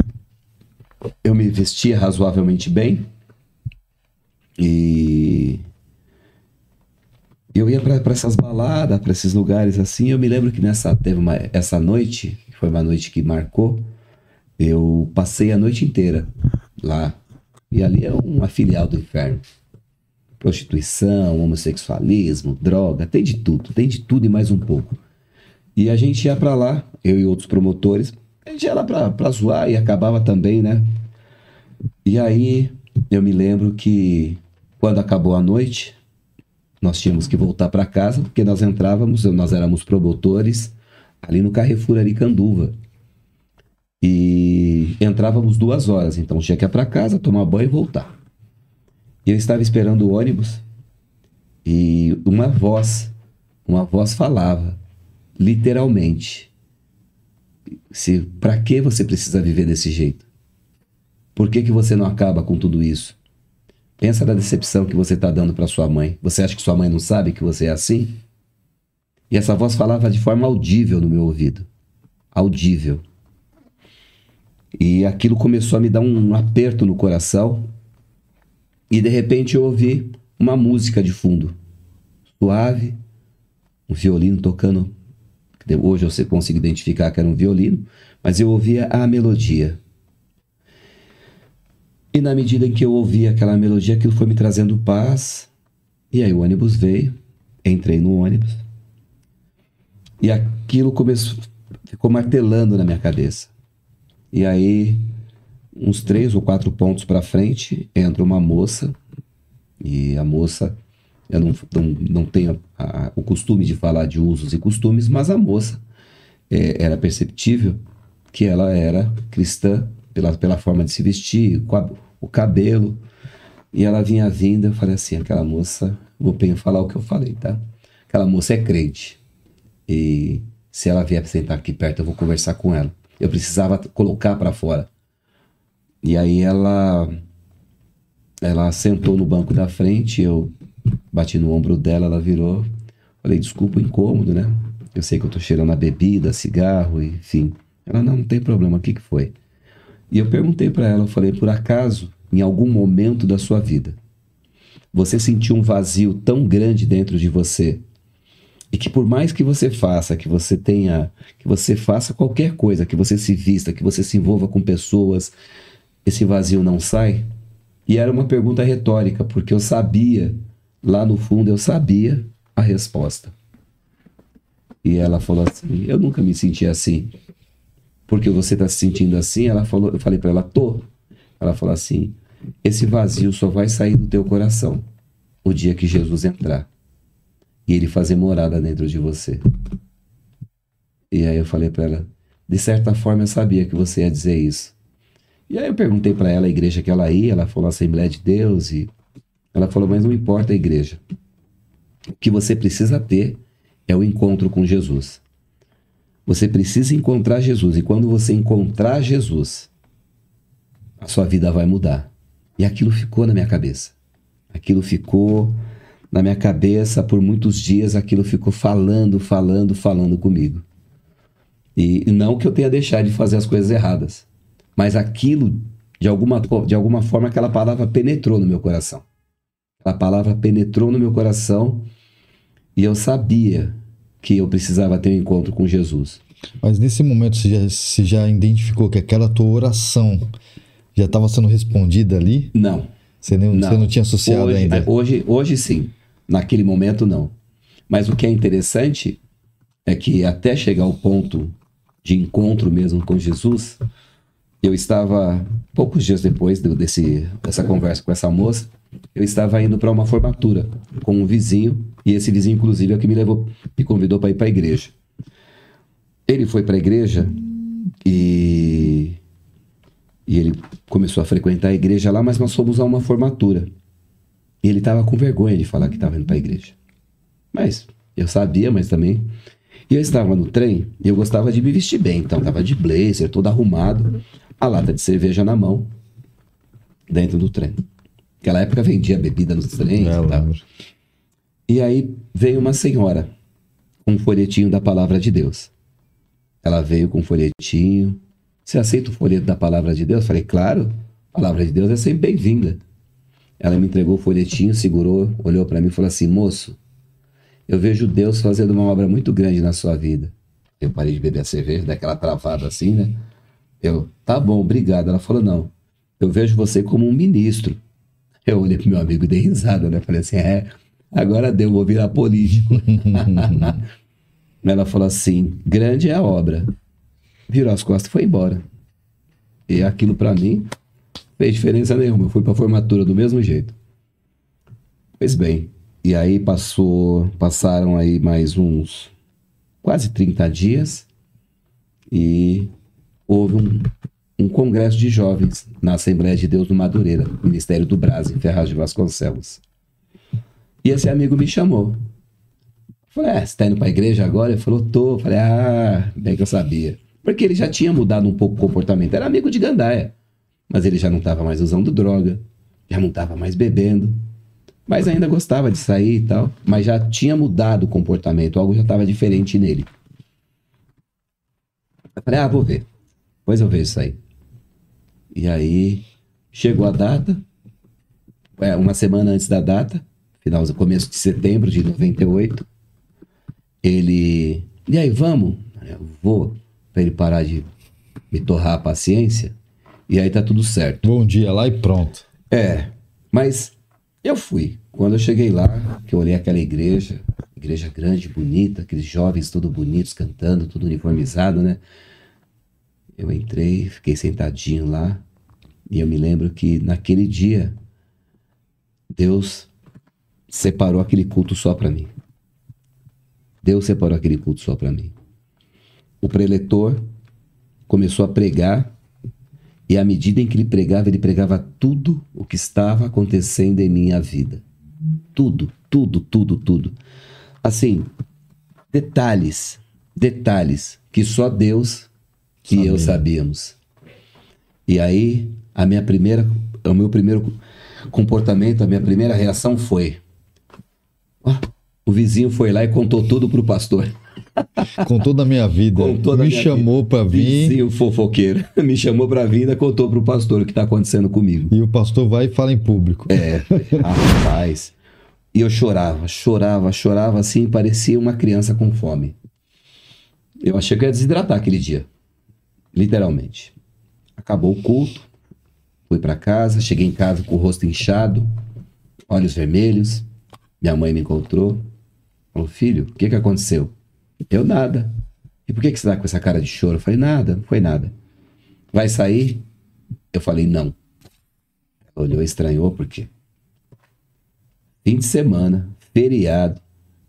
B: eu me vestia razoavelmente bem e eu ia para essas baladas, para esses lugares assim. Eu me lembro que essa noite, que foi uma noite que marcou, eu passei a noite inteira lá. E ali é uma filial do inferno. Prostituição, homossexualismo, droga, tem de tudo e mais um pouco. E a gente ia para lá, eu e outros promotores, a gente ia lá pra zoar e acabava também, né? E aí eu me lembro que quando acabou a noite, nós tínhamos que voltar para casa, porque nós éramos promotores ali no Carrefour Aricanduva. E entrávamos 2 horas, então tinha que ir para casa, tomar banho e voltar. E eu estava esperando o ônibus e uma voz falava, literalmente: para que você precisa viver desse jeito? Por que você não acaba com tudo isso? Pensa na decepção que você está dando para sua mãe. Você acha que sua mãe não sabe que você é assim? E essa voz falava de forma audível no meu ouvido. Audível. E aquilo começou a me dar um aperto no coração. E de repente eu ouvi uma música de fundo. Suave. Um violino tocando. Hoje eu consigo identificar que era um violino. Mas eu ouvia a melodia. E na medida em que eu ouvia aquela melodia, aquilo foi me trazendo paz. E aí o ônibus veio. Entrei no ônibus. E aquilo ficou martelando na minha cabeça. E aí, uns 3 ou 4 pontos para frente, entra uma moça. E a moça, eu não tenho o costume de falar de usos e costumes, mas a moça era perceptível que ela era cristã pela forma de se vestir, o cabelo. E ela vinha vindo, eu falei assim, aquela moça, vou falar o que eu falei, tá? Aquela moça é crente. E se ela vier sentar aqui perto, eu vou conversar com ela. Eu precisava colocar para fora. E aí ela sentou no banco da frente, eu bati no ombro dela, ela virou. Falei, desculpa o incômodo, né? Eu sei que eu tô cheirando a bebida, cigarro, enfim. Ela, não tem problema, o que foi? E eu perguntei para ela, eu falei, por acaso, em algum momento da sua vida, você sentiu um vazio tão grande dentro de você, e que por mais que você faça, que você faça qualquer coisa, que você se vista, que você se envolva com pessoas, esse vazio não sai? E era uma pergunta retórica, porque eu sabia, lá no fundo eu sabia a resposta. E ela falou assim, eu nunca me senti assim. Porque você está se sentindo assim? Eu falei para ela, tô. Ela falou assim, esse vazio só vai sair do teu coração o dia que Jesus entrar e ele fazer morada dentro de você. E aí eu falei para ela, de certa forma eu sabia que você ia dizer isso. E aí eu perguntei para ela a igreja que ela ia, ela falou Assembleia de Deus, e Ela falou, mas não importa a igreja. O que você precisa ter é o encontro com Jesus. Você precisa encontrar Jesus. E quando você encontrar Jesus, a sua vida vai mudar. E aquilo ficou na minha cabeça. Aquilo ficou na minha cabeça por muitos dias. Aquilo ficou falando comigo. E não que eu tenha deixado de fazer as coisas erradas. Mas aquilo, de alguma forma, aquela palavra penetrou no meu coração. A palavra penetrou no meu coração e eu sabia que eu precisava ter um encontro com Jesus.
A: Mas nesse momento você já identificou que aquela tua oração já estava sendo respondida ali?
B: Não.
A: Você não tinha associado ainda?
B: Hoje sim. Naquele momento não. Mas o que é interessante é que até chegar ao ponto de encontro mesmo com Jesus, eu estava, poucos dias depois dessa conversa com essa moça, eu estava indo para uma formatura com um vizinho, e esse vizinho, inclusive, é o que me convidou para ir para a igreja. Ele foi para a igreja e ele começou a frequentar a igreja lá, mas nós fomos a uma formatura. E ele estava com vergonha de falar que estava indo para a igreja. Mas eu sabia, mas também... E eu estava no trem e eu gostava de me vestir bem, então estava de blazer, todo arrumado, a lata de cerveja na mão, dentro do trem. Naquela época vendia bebida nos trens e tal. E aí veio uma senhora com um folhetinho da Palavra de Deus. Ela veio com um folhetinho. Você aceita o folheto da Palavra de Deus? Eu falei, claro, a Palavra de Deus é sempre bem-vinda. Ela me entregou o folhetinho, segurou, olhou para mim e falou assim, moço, eu vejo Deus fazendo uma obra muito grande na sua vida. Eu parei de beber a cerveja, daquela travada assim, né? Eu, tá bom, obrigado. Ela falou, não, eu vejo você como um ministro. Eu olhei pro meu amigo e dei risada, né? Falei assim, agora deu, vou virar político. Ela falou assim, grande é a obra. Virou as costas e foi embora. E aquilo pra mim fez diferença nenhuma. Eu fui pra formatura do mesmo jeito. Pois bem, e aí passaram aí mais uns quase 30 dias e houve um congresso de jovens na Assembleia de Deus no Madureira, Ministério do Brás, em Ferraz de Vasconcelos. E esse amigo me chamou. Eu falei, você está indo para a igreja agora? Ele falou, tô. Eu falei, bem que eu sabia. Porque ele já tinha mudado um pouco o comportamento. Era amigo de gandaia. Mas ele já não estava mais usando droga, já não estava mais bebendo. Mas ainda gostava de sair e tal. Mas já tinha mudado o comportamento, algo já estava diferente nele. Eu falei, vou ver. Depois eu vejo isso aí. E aí, chegou a data, uma semana antes da data, começo de setembro de 98, ele... E aí, vamos? Eu vou, para ele parar de me torrar a paciência, e aí tá tudo certo.
A: Bom dia lá e pronto.
B: Mas eu fui. Quando eu cheguei lá, que eu olhei aquela igreja grande, bonita, aqueles jovens todos bonitos, cantando, tudo uniformizado, né? Eu entrei, fiquei sentadinho lá, e eu me lembro que naquele dia, Deus separou aquele culto só para mim. Deus separou aquele culto só para mim. O preletor começou a pregar, e à medida em que ele pregava tudo o que estava acontecendo em minha vida. Tudo, tudo, tudo, tudo. Assim, detalhes que só Deus e eu sabíamos. E aí, o meu primeiro comportamento, a minha primeira reação foi... o vizinho foi lá e contou tudo pro pastor.
A: Contou da minha vida. Me chamou para vir.
B: Vizinho fofoqueiro. Me chamou para vir e contou pro pastor o que tá acontecendo comigo.
A: E o pastor vai e fala em público.
B: Rapaz. E eu chorava assim, parecia uma criança com fome. Eu achei que eu ia desidratar aquele dia. Literalmente. Acabou o culto, fui para casa, cheguei em casa com o rosto inchado, olhos vermelhos. Minha mãe me encontrou, falou, filho, o que aconteceu? Eu, nada. E por que você tá com essa cara de choro? Eu falei, nada, não foi nada. Vai sair? Eu falei, não. Ela olhou e estranhou, por quê? Fim de semana, feriado,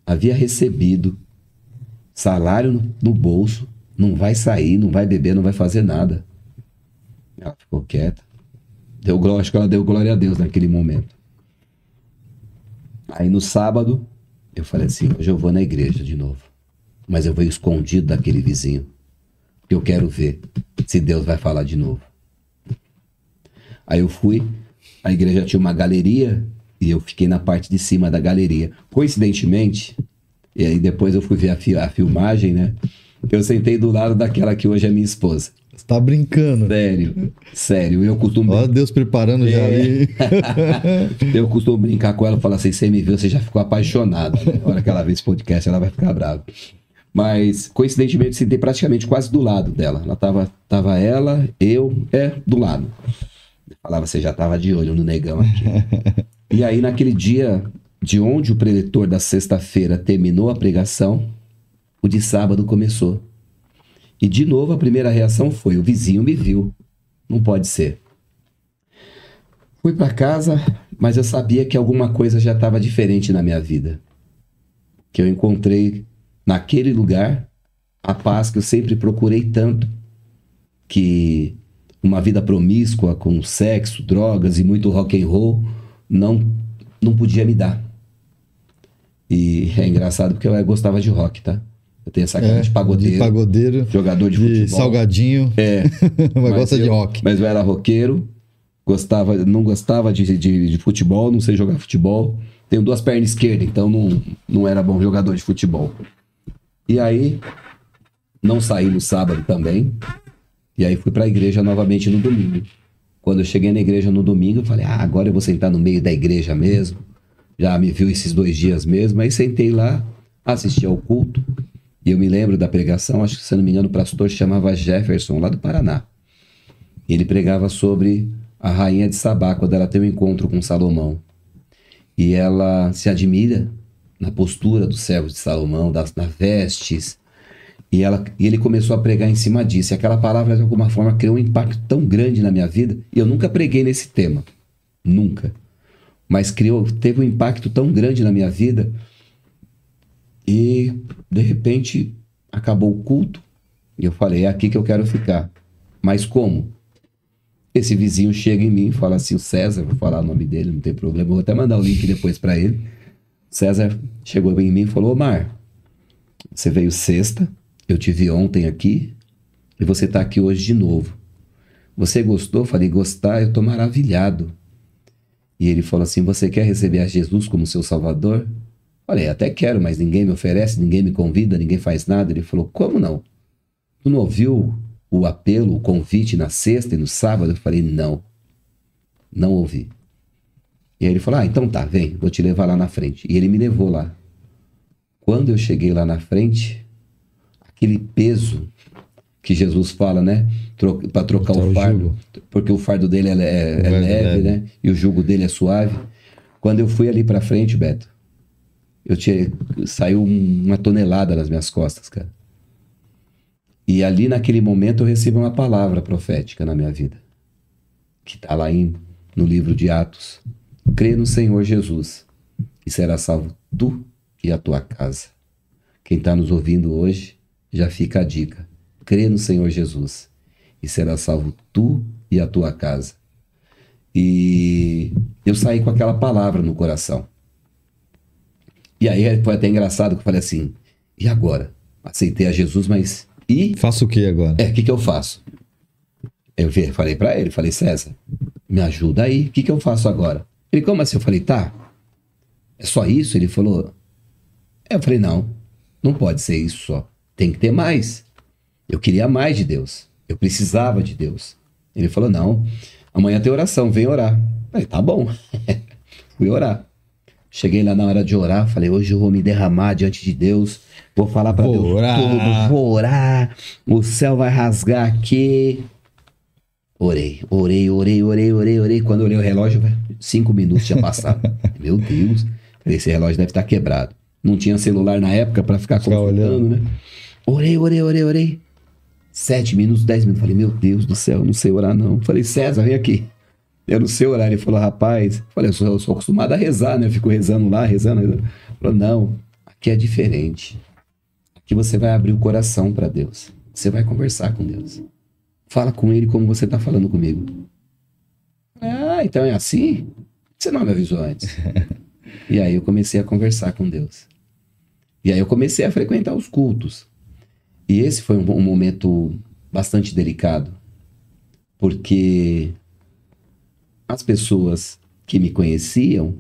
B: havia recebido salário no bolso, não vai sair, não vai beber, não vai fazer nada. Ela ficou quieta. Acho que ela deu glória a Deus naquele momento. Aí no sábado, eu falei assim, hoje eu vou na igreja de novo. Mas eu vou escondido daquele vizinho. Porque eu quero ver se Deus vai falar de novo. Aí eu fui, a igreja tinha uma galeria e eu fiquei na parte de cima da galeria. Coincidentemente, e aí depois eu fui ver a filmagem, né? Eu sentei do lado daquela que hoje é minha esposa.
A: Você tá brincando.
B: Sério. Eu costumo...
A: Ó, Deus preparando já ali.
B: Eu costumo brincar com ela e falar assim, você me viu, você já ficou apaixonado. Né? Na hora que ela vê esse podcast, ela vai ficar brava. Mas, coincidentemente, sentei praticamente quase do lado dela. Tava ela, eu, do lado. Eu falava, você já tava de olho no negão aqui. E aí, naquele dia, de onde o preletor da sexta-feira terminou a pregação, o de sábado começou. E de novo a primeira reação foi, o vizinho me viu. Não pode ser. Fui para casa, mas eu sabia que alguma coisa já estava diferente na minha vida. Que eu encontrei naquele lugar a paz que eu sempre procurei tanto. Que uma vida promíscua com sexo, drogas e muito rock and roll não podia me dar. E é engraçado porque eu gostava de rock, tá? Eu tenho essa cara de pagodeiro, jogador de futebol.
A: Salgadinho. Mas gosta de rock.
B: Mas eu era roqueiro, não gostava de futebol, não sei jogar futebol. Tenho 2 pernas esquerdas, então não era bom jogador de futebol. E aí, não saí no sábado também. E aí fui para a igreja novamente no domingo. Quando eu cheguei na igreja no domingo, eu falei, agora eu vou sentar no meio da igreja mesmo. Já me viu esses 2 dias mesmo. Aí sentei lá, assisti ao culto. E eu me lembro da pregação, acho que, se não me engano, o pastor chamava Jefferson, lá do Paraná. Ele pregava sobre a rainha de Sabá, quando ela tem um encontro com Salomão. E ela se admira na postura dos servos de Salomão, nas vestes. E ele começou a pregar em cima disso. E aquela palavra, de alguma forma, criou um impacto tão grande na minha vida. E eu nunca preguei nesse tema. Nunca. Mas teve um impacto tão grande na minha vida. E, de repente, acabou o culto. E eu falei, é aqui que eu quero ficar. Mas como? Esse vizinho chega em mim e fala assim, o César, vou falar o nome dele, não tem problema. Vou até mandar o link depois para ele. César chegou em mim e falou, Omar, você veio sexta, eu te vi ontem aqui, e você está aqui hoje de novo. Você gostou? Eu falei, gostar, eu estou maravilhado. E ele falou assim, você quer receber a Jesus como seu Salvador? Falei, até quero, mas ninguém me oferece, ninguém me convida, ninguém faz nada. Ele falou, como não? Tu não ouviu o apelo, o convite na sexta e no sábado? Eu falei, não ouvi. E aí ele falou, então tá, vem, vou te levar lá na frente. E ele me levou lá. Quando eu cheguei lá na frente, aquele peso que Jesus fala, né? Para trocar o fardo, porque o fardo dele é leve, né? E o jugo dele é suave. Quando eu fui ali pra frente, Beto, saiu uma tonelada nas minhas costas, cara. E ali naquele momento eu recebi uma palavra profética na minha vida. Que está lá no livro de Atos. Crê no Senhor Jesus e será salvo tu e a tua casa. Quem está nos ouvindo hoje, já fica a dica. Crê no Senhor Jesus e será salvo tu e a tua casa. E eu saí com aquela palavra no coração. E aí foi até engraçado que eu falei assim, e agora? Aceitei a Jesus, mas... E...
A: Faço o que agora?
B: O que eu faço? Eu falei pra ele, falei, César, me ajuda aí, o que eu faço agora? Ele, como assim? Eu falei, tá, é só isso? Ele falou, eu falei, não pode ser isso só, tem que ter mais. Eu queria mais de Deus, eu precisava de Deus. Ele falou, não, amanhã tem oração, vem orar. Eu falei, tá bom, fui orar. Cheguei lá na hora de orar, falei, hoje eu vou me derramar diante de Deus, vou falar para Deus tudo, vou orar, o céu vai rasgar aqui. Orei. Quando eu olhei o relógio, 5 minutos tinha passado. Meu Deus, esse relógio deve estar quebrado. Não tinha celular na época para ficar consultando, né? Orei. 7 minutos, 10 minutos. Falei, meu Deus do céu, não sei orar não. Falei, César, vem aqui. Eu não sei orar. Ele falou, rapaz, eu sou acostumado a rezar, né? Eu fico rezando lá, rezando. Ele falou, não, aqui é diferente. Aqui você vai abrir o coração para Deus. Você vai conversar com Deus. Fala com ele como você está falando comigo. Ah, então é assim? Você não me avisou antes. E aí eu comecei a conversar com Deus. E aí eu comecei a frequentar os cultos. E esse foi um momento bastante delicado, porque as pessoas que me conheciam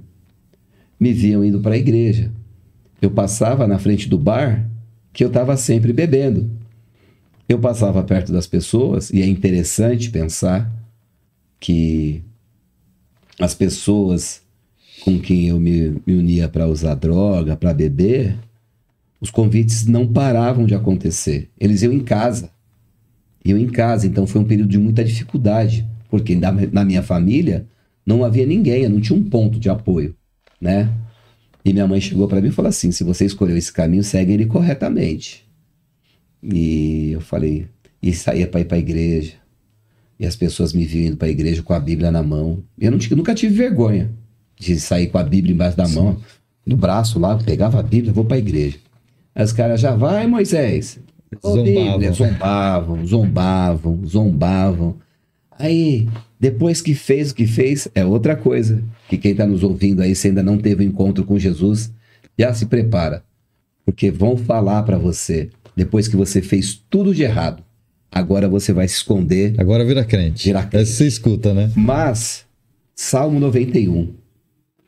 B: me viam indo para a igreja. Eu passava na frente do bar que eu estava sempre bebendo. Eu passava perto das pessoas, e é interessante pensar que as pessoas com quem eu me unia para usar droga, para beber, os convites não paravam de acontecer. Eles iam em casa. Então foi um período de muita dificuldade, porque na minha família não havia ninguém, eu não tinha um ponto de apoio, né? E minha mãe chegou para mim e falou assim: se você escolheu esse caminho, segue ele corretamente. E eu falei, e saía para ir para a igreja. E as pessoas me viam indo para a igreja com a Bíblia na mão. Eu nunca tive vergonha de sair com a Bíblia embaixo da mão, no braço lá, eu pegava a Bíblia, vou para a igreja. Aí os caras já vai, Moisés. Ô, Bíblia, zombavam. Aí, depois que fez o que fez, é outra coisa. Que quem está nos ouvindo aí, se ainda não teve um encontro com Jesus, já se prepara. Porque vão falar para você, depois que você fez tudo de errado, agora você vai se esconder.
A: Agora vira crente. Essa você escuta, né?
B: Mas, Salmo 91,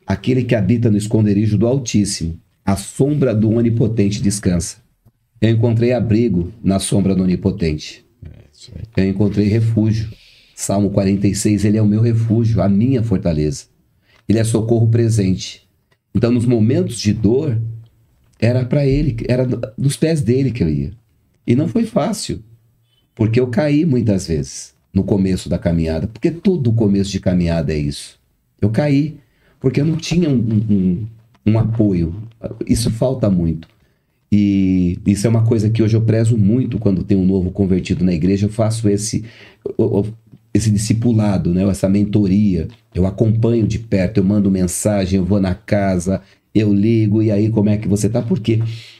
B: aquele que habita no esconderijo do Altíssimo, a sombra do Onipotente descansa. Eu encontrei abrigo na sombra do Onipotente. Eu encontrei refúgio. Salmo 46, ele é o meu refúgio, a minha fortaleza. Ele é socorro presente. Então, nos momentos de dor, era para ele, era dos pés dele que eu ia. E não foi fácil, porque eu caí muitas vezes no começo da caminhada, porque todo começo de caminhada é isso. Eu caí, porque eu não tinha um apoio. Isso falta muito. E isso é uma coisa que hoje eu prezo muito quando tem um novo convertido na igreja. Eu faço esse discipulado, né? Essa mentoria. Eu acompanho de perto, eu mando mensagem, eu vou na casa, eu ligo, e aí como é que você tá? Por quê?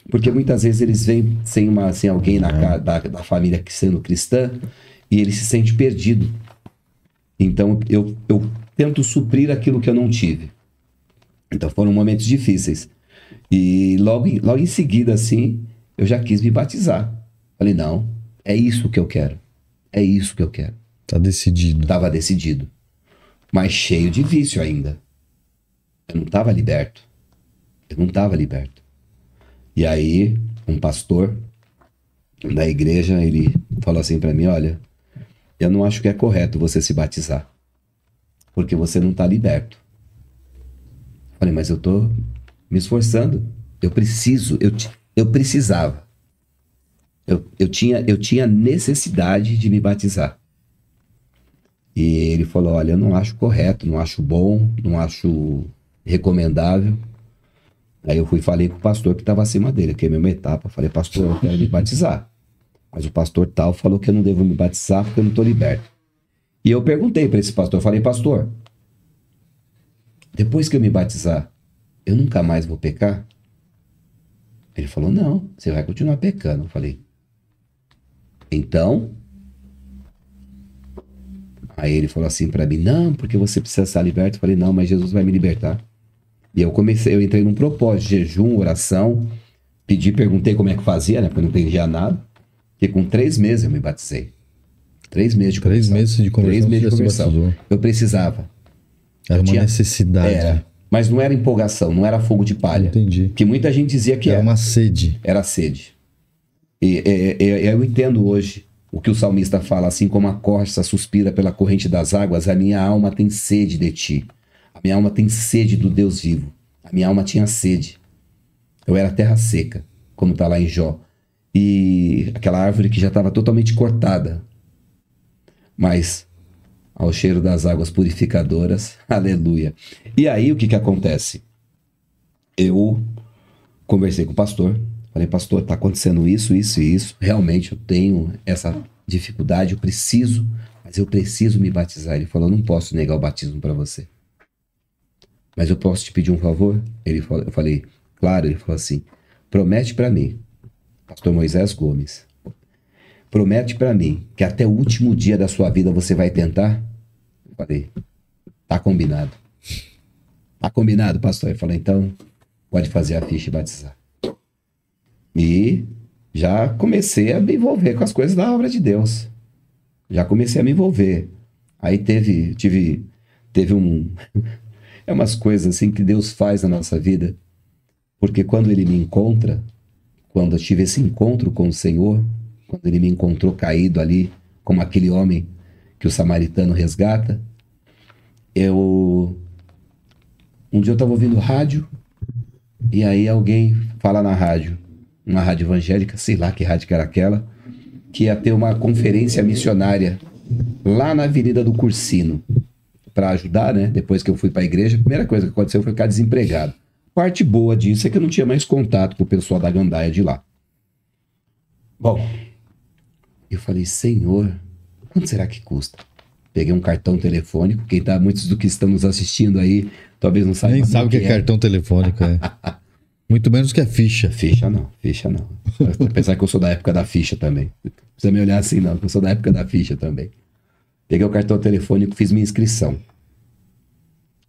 B: Porque muitas vezes eles vêm sem alguém da família que sendo cristã, e ele se sente perdido. Então eu tento suprir aquilo que eu não tive. Então foram momentos difíceis. E logo em seguida, assim, eu já quis me batizar. Falei, não, é isso que eu quero. É isso que eu quero.
A: Tá decidido.
B: Tava decidido. Mas cheio de vício ainda. Eu não tava liberto. E aí, um pastor da igreja, ele falou assim pra mim, olha, eu não acho que é correto você se batizar, porque você não tá liberto. Falei, mas eu tô me esforçando. Eu precisava. Eu tinha necessidade de me batizar. E ele falou, olha, eu não acho correto, não acho bom, não acho recomendável. Aí eu falei com o pastor que estava acima dele, que é a mesma etapa. Falei, pastor, eu quero me batizar. Mas o pastor tal falou que eu não devo me batizar porque eu não estou liberto. E eu perguntei para esse pastor, falei, pastor, depois que eu me batizar, eu nunca mais vou pecar? Ele falou, não, você vai continuar pecando. Eu falei, então? Aí ele falou assim para mim, não, porque você precisa estar liberto. Eu falei, não, mas Jesus vai me libertar. E eu entrei num propósito, jejum, oração, perguntei como é que fazia, né, porque eu não entendia nada. E com 3 meses eu me batizei. 3 meses de conversão.
A: 3 meses de conversão.
B: 3 meses de conversão. Eu precisava.
A: Era uma necessidade.
B: Era, mas não era empolgação, não era fogo de palha.
A: Entendi.
B: Que muita gente dizia que
A: era uma sede.
B: Era sede. E eu entendo hoje o que o salmista fala, assim como a corça suspira pela corrente das águas, a minha alma tem sede de ti. A minha alma tem sede do Deus vivo. A minha alma tinha sede. Eu era terra seca, como está lá em Jó. E aquela árvore que já estava totalmente cortada. Mas ao cheiro das águas purificadoras, aleluia. E aí o que acontece? Eu conversei com o pastor. Falei, pastor, está acontecendo isso, isso e isso. Realmente eu tenho essa dificuldade, mas eu preciso me batizar. Ele falou, não posso negar o batismo para você. Mas eu posso te pedir um favor? Eu falei, claro. Ele falou assim, promete para mim, pastor Moisés Gomes, promete para mim que até o último dia da sua vida você vai tentar? Eu falei, tá combinado. Tá combinado, pastor? Eu falei, então, pode fazer a ficha e batizar. E já comecei a me envolver com as coisas da obra de Deus. Já comecei a me envolver. Aí teve é umas coisas assim que Deus faz na nossa vida. Porque quando Ele me encontra, quando eu tive esse encontro com o Senhor, quando Ele me encontrou caído ali, como aquele homem que o samaritano resgata, um dia eu estava ouvindo rádio, e aí alguém fala na rádio, uma rádio evangélica, sei lá que rádio que era aquela, que ia ter uma conferência missionária lá na Avenida do Cursino, para ajudar, né? Depois que eu fui para a igreja, a primeira coisa que aconteceu foi ficar desempregado. Parte boa disso é que eu não tinha mais contato com o pessoal da gandaia de lá. Bom, eu falei, Senhor, quanto será que custa? Peguei um cartão telefônico, muitos do que estamos assistindo aí, talvez não saibam.
A: Nem sabe o que é cartão telefônico, é. Muito menos que a ficha.
B: Ficha não. Apesar que eu sou da época da ficha também. Não precisa me olhar assim não, eu sou da época da ficha também. Peguei o cartão telefônico, fiz minha inscrição.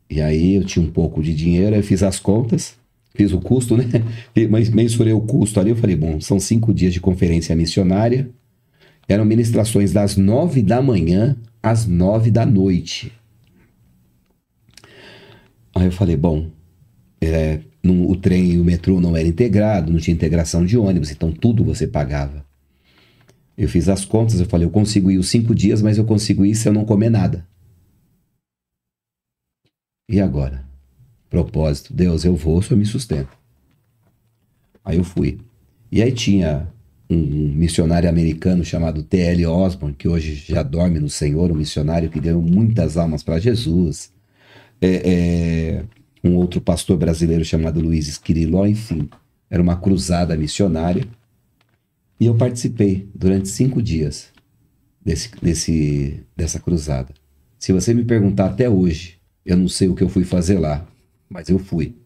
B: E aí eu tinha um pouco de dinheiro, eu fiz as contas, fiz o custo, né? Mensurei o custo ali, eu falei, bom, são 5 dias de conferência missionária, eram ministrações das 9 da manhã às 9 da noite. Aí eu falei, bom, o trem e o metrô não era integrado, não tinha integração de ônibus, então tudo você pagava. Eu fiz as contas, eu falei, eu consigo ir os 5 dias, mas eu consigo ir se eu não comer nada. E agora? Propósito, Deus, eu vou, o Senhor me sustenta. Aí eu fui. E aí tinha um missionário americano chamado T.L. Osborne, que hoje já dorme no Senhor, um missionário que deu muitas almas para Jesus. Um outro pastor brasileiro chamado Luiz Esquiriló, enfim. Era uma cruzada missionária. E eu participei durante 5 dias dessa cruzada. Se você me perguntar até hoje, eu não sei o que eu fui fazer lá, mas eu fui.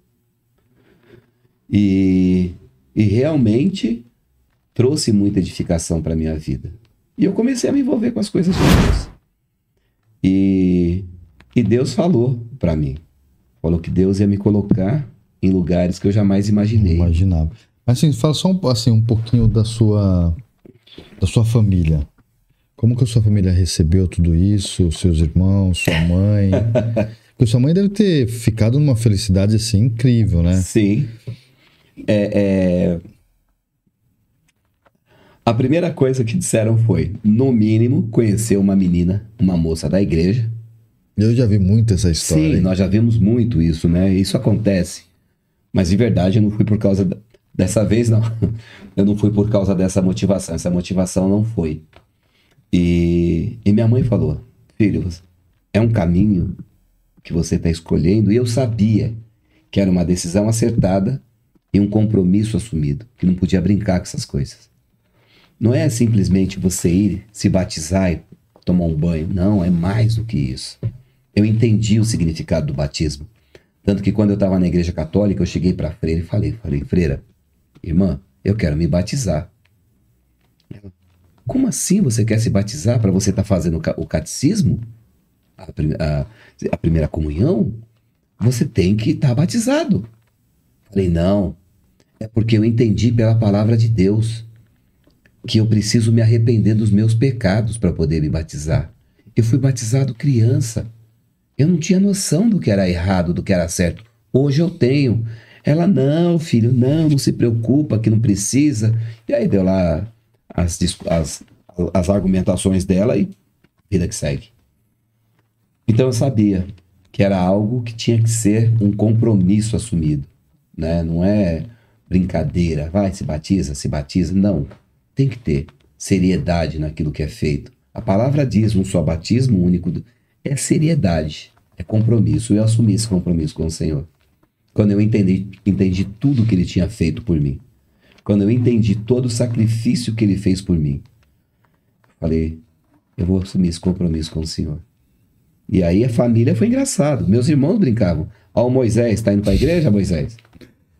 B: E realmente trouxe muita edificação para a minha vida. E eu comecei a me envolver com as coisas de Deus. E Deus falou para mim. Falou que Deus ia me colocar em lugares que eu jamais imaginei.
A: Não imaginava. Mas assim, fala só um pouquinho da sua família. Como que a sua família recebeu tudo isso? Seus irmãos, sua mãe? Porque sua mãe deve ter ficado numa felicidade assim incrível, né?
B: Sim. A primeira coisa que disseram foi, no mínimo, conhecer uma menina, uma moça da igreja.
A: Eu já vi muito essa história.
B: Sim,
A: hein?
B: nós já vimos muito isso, né? Isso acontece. Mas de verdade eu não fui por causa... Dessa vez não. Eu não fui por causa dessa motivação. Essa motivação não foi. E minha mãe falou, filho, é um caminho que você está escolhendo, e eu sabia que era uma decisão acertada e um compromisso assumido, que não podia brincar com essas coisas. Não é simplesmente você ir se batizar e tomar um banho. Não, é mais do que isso. Eu entendi o significado do batismo. Tanto que quando eu estava na igreja católica, eu cheguei para a freira e falei, freira, irmã, eu quero me batizar. Como assim você quer se batizar para você estar fazendo o catecismo? A primeira comunhão? Você tem que estar batizado. Falei, não, é porque eu entendi pela palavra de Deus que eu preciso me arrepender dos meus pecados para poder me batizar. Eu fui batizado criança. Eu não tinha noção do que era errado, do que era certo. Hoje eu tenho. Ela, não, filho, não se preocupa, que não precisa. E aí deu lá as argumentações dela e vida que segue. Então eu sabia que era algo que tinha que ser um compromisso assumido, né? Não é brincadeira, vai, se batiza. Não, tem que ter seriedade naquilo que é feito. A palavra diz, um só batismo único, é seriedade, é compromisso. Eu assumi esse compromisso com o Senhor. Quando eu entendi tudo que Ele tinha feito por mim. Quando eu entendi todo o sacrifício que Ele fez por mim. Falei, eu vou assumir esse compromisso com o Senhor. E aí a família foi engraçado. Meus irmãos brincavam. Ó, o Moisés, tá indo pra igreja, Moisés?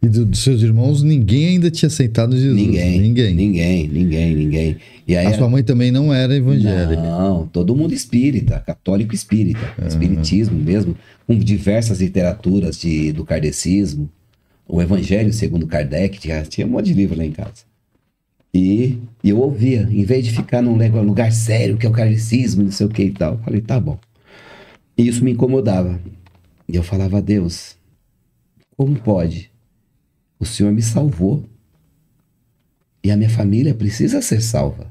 A: E dos seus irmãos, ninguém ainda tinha aceitado Jesus?
B: Ninguém. E aí,
A: a sua mãe também não era evangélica?
B: Não, todo mundo espírita, católico espírita, espiritismo mesmo, com diversas literaturas do kardecismo, o Evangelho segundo Kardec, tinha um monte de livro lá em casa. E eu ouvia, em vez de ficar num lugar sério, que é o kardecismo, não sei o que e tal, eu falei, tá bom. E isso me incomodava. E eu falava, Deus, como pode? O Senhor me salvou. E a minha família precisa ser salva.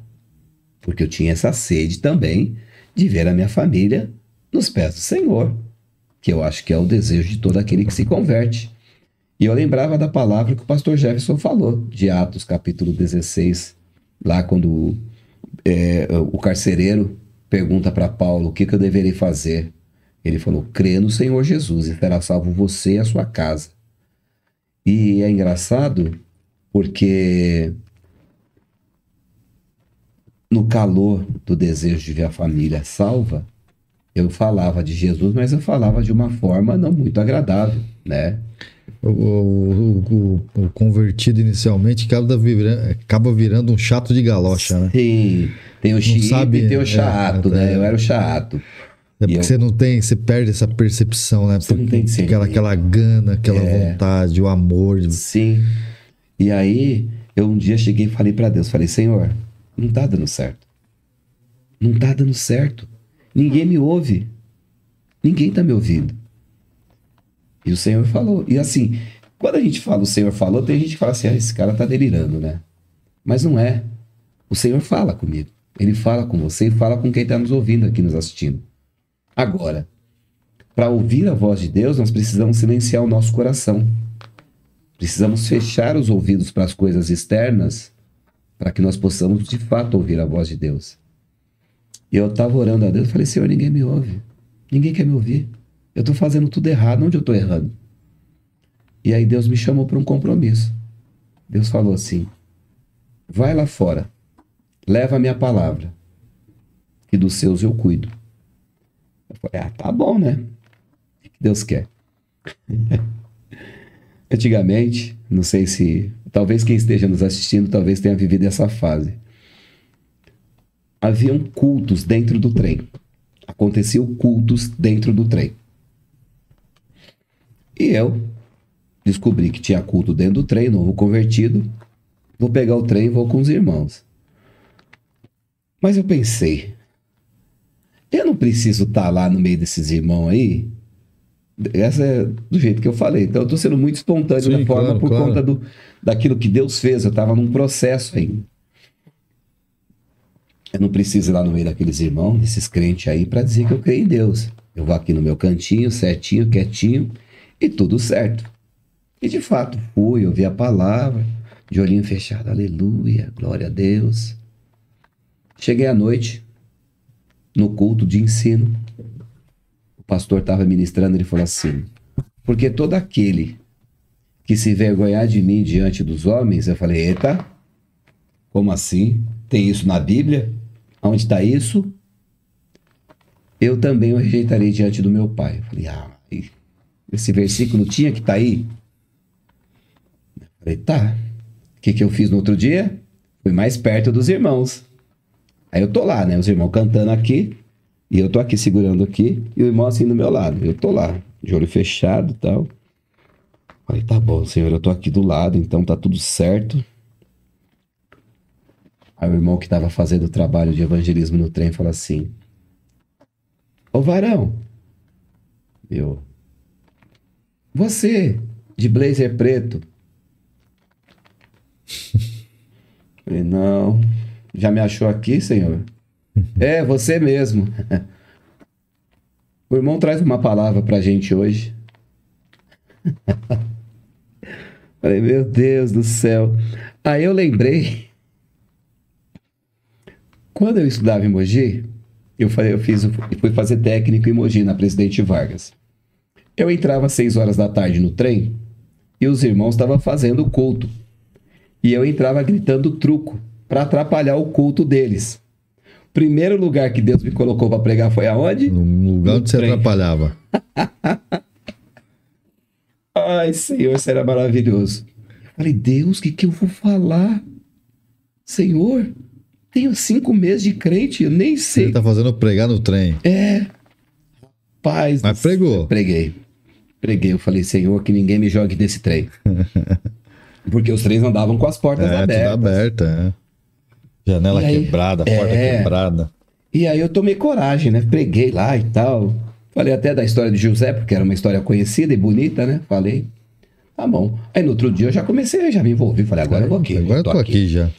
B: Porque eu tinha essa sede também de ver a minha família nos pés do Senhor. Que eu acho que é o desejo de todo aquele que se converte. E eu lembrava da palavra que o pastor Jefferson falou, de Atos capítulo 16, lá quando o carcereiro pergunta para Paulo, o que eu deverei fazer? Ele falou, crê no Senhor Jesus e será salvo você e a sua casa. E é engraçado porque no calor do desejo de ver a família salva, eu falava de Jesus, mas eu falava de uma forma não muito agradável, né?
A: O convertido inicialmente acaba virando um chato de galocha, né?
B: Sim, tem o xiita e tem o chato, né? Eu era o chato.
A: É porque você não tem, você perde essa percepção, né?
B: Você não tem
A: aquela gana, aquela vontade, o amor.
B: Sim. E aí, eu um dia cheguei e falei para Deus, falei, Senhor, não tá dando certo. Não tá dando certo. Ninguém me ouve. Ninguém tá me ouvindo. E o Senhor falou. E assim, quando a gente fala o Senhor falou, tem gente que fala assim, esse cara tá delirando, né? Mas não é. O Senhor fala comigo. Ele fala com você e fala com quem tá nos ouvindo aqui, nos assistindo. Agora, para ouvir a voz de Deus, nós precisamos silenciar o nosso coração. Precisamos fechar os ouvidos para as coisas externas, para que nós possamos, de fato, ouvir a voz de Deus. E eu estava orando a Deus e falei, Senhor, ninguém me ouve. Ninguém quer me ouvir. Eu estou fazendo tudo errado. Onde eu estou errando? E aí Deus me chamou para um compromisso. Deus falou assim, vai lá fora, leva a minha palavra, que dos seus eu cuido. Eu falei, tá bom, né? O que Deus quer? Antigamente, não sei se... Talvez quem esteja nos assistindo, talvez tenha vivido essa fase. Haviam cultos dentro do trem. Aconteciam cultos dentro do trem. E eu descobri que tinha culto dentro do trem, novo convertido. Vou pegar o trem e vou com os irmãos. Mas eu pensei... Eu não preciso estar lá no meio desses irmãos aí. Essa é do jeito que eu falei. Então eu estou sendo muito espontâneo da forma por conta daquilo que Deus fez. Eu estava num processo ainda. Eu não preciso ir lá no meio daqueles irmãos, desses crentes aí, para dizer que eu creio em Deus. Eu vou aqui no meu cantinho, certinho, quietinho, e tudo certo. E de fato fui, ouvi a palavra, de olhinho fechado, aleluia, glória a Deus. Cheguei à noite, no culto de ensino, o pastor estava ministrando, ele falou assim, porque todo aquele que se envergonhar de mim diante dos homens, eu falei, eita, como assim? Tem isso na Bíblia? Onde está isso? Eu também o rejeitarei diante do meu pai. Eu falei, esse versículo tinha que estar aí? Eu falei, tá. O que eu fiz no outro dia? Fui mais perto dos irmãos. Aí eu tô lá, né? Os irmãos cantando aqui, e eu tô aqui segurando aqui, e o irmão assim do meu lado. Eu tô lá, de olho fechado e tal. Falei, tá bom, Senhor, eu tô aqui do lado, então tá tudo certo. Aí o irmão que estava fazendo o trabalho de evangelismo no trem falou assim, ô varão, você, de blazer preto. Falei, não, já me achou aqui, senhor? É, você mesmo. O irmão traz uma palavra pra gente hoje. Falei, meu Deus do céu. Aí eu lembrei, quando eu estudava em Mogi, eu fui fazer técnico em Mogi, na Presidente Vargas. Eu entrava às 6 horas da tarde no trem e os irmãos estavam fazendo o culto. E eu entrava gritando truco para atrapalhar o culto deles. O primeiro lugar que Deus me colocou para pregar foi aonde?
A: No lugar onde você atrapalhava.
B: Ai, Senhor, será maravilhoso. Eu falei, Deus, o que eu vou falar? Senhor, tenho 5 meses de crente, eu nem sei.
A: Ele tá fazendo pregar no trem.
B: Paz.
A: Mas pregou.
B: Preguei. Eu falei, Senhor, que ninguém me jogue desse trem. Porque os trens andavam com as portas abertas.
A: Tudo aberta, Janela quebrada, porta quebrada.
B: E aí eu tomei coragem, né? Preguei lá e tal. Falei até da história de José, porque era uma história conhecida e bonita, né? Falei, tá bom. Aí no outro dia eu já comecei, já me envolvi. Falei, agora eu vou aqui.
A: Agora eu tô aqui já.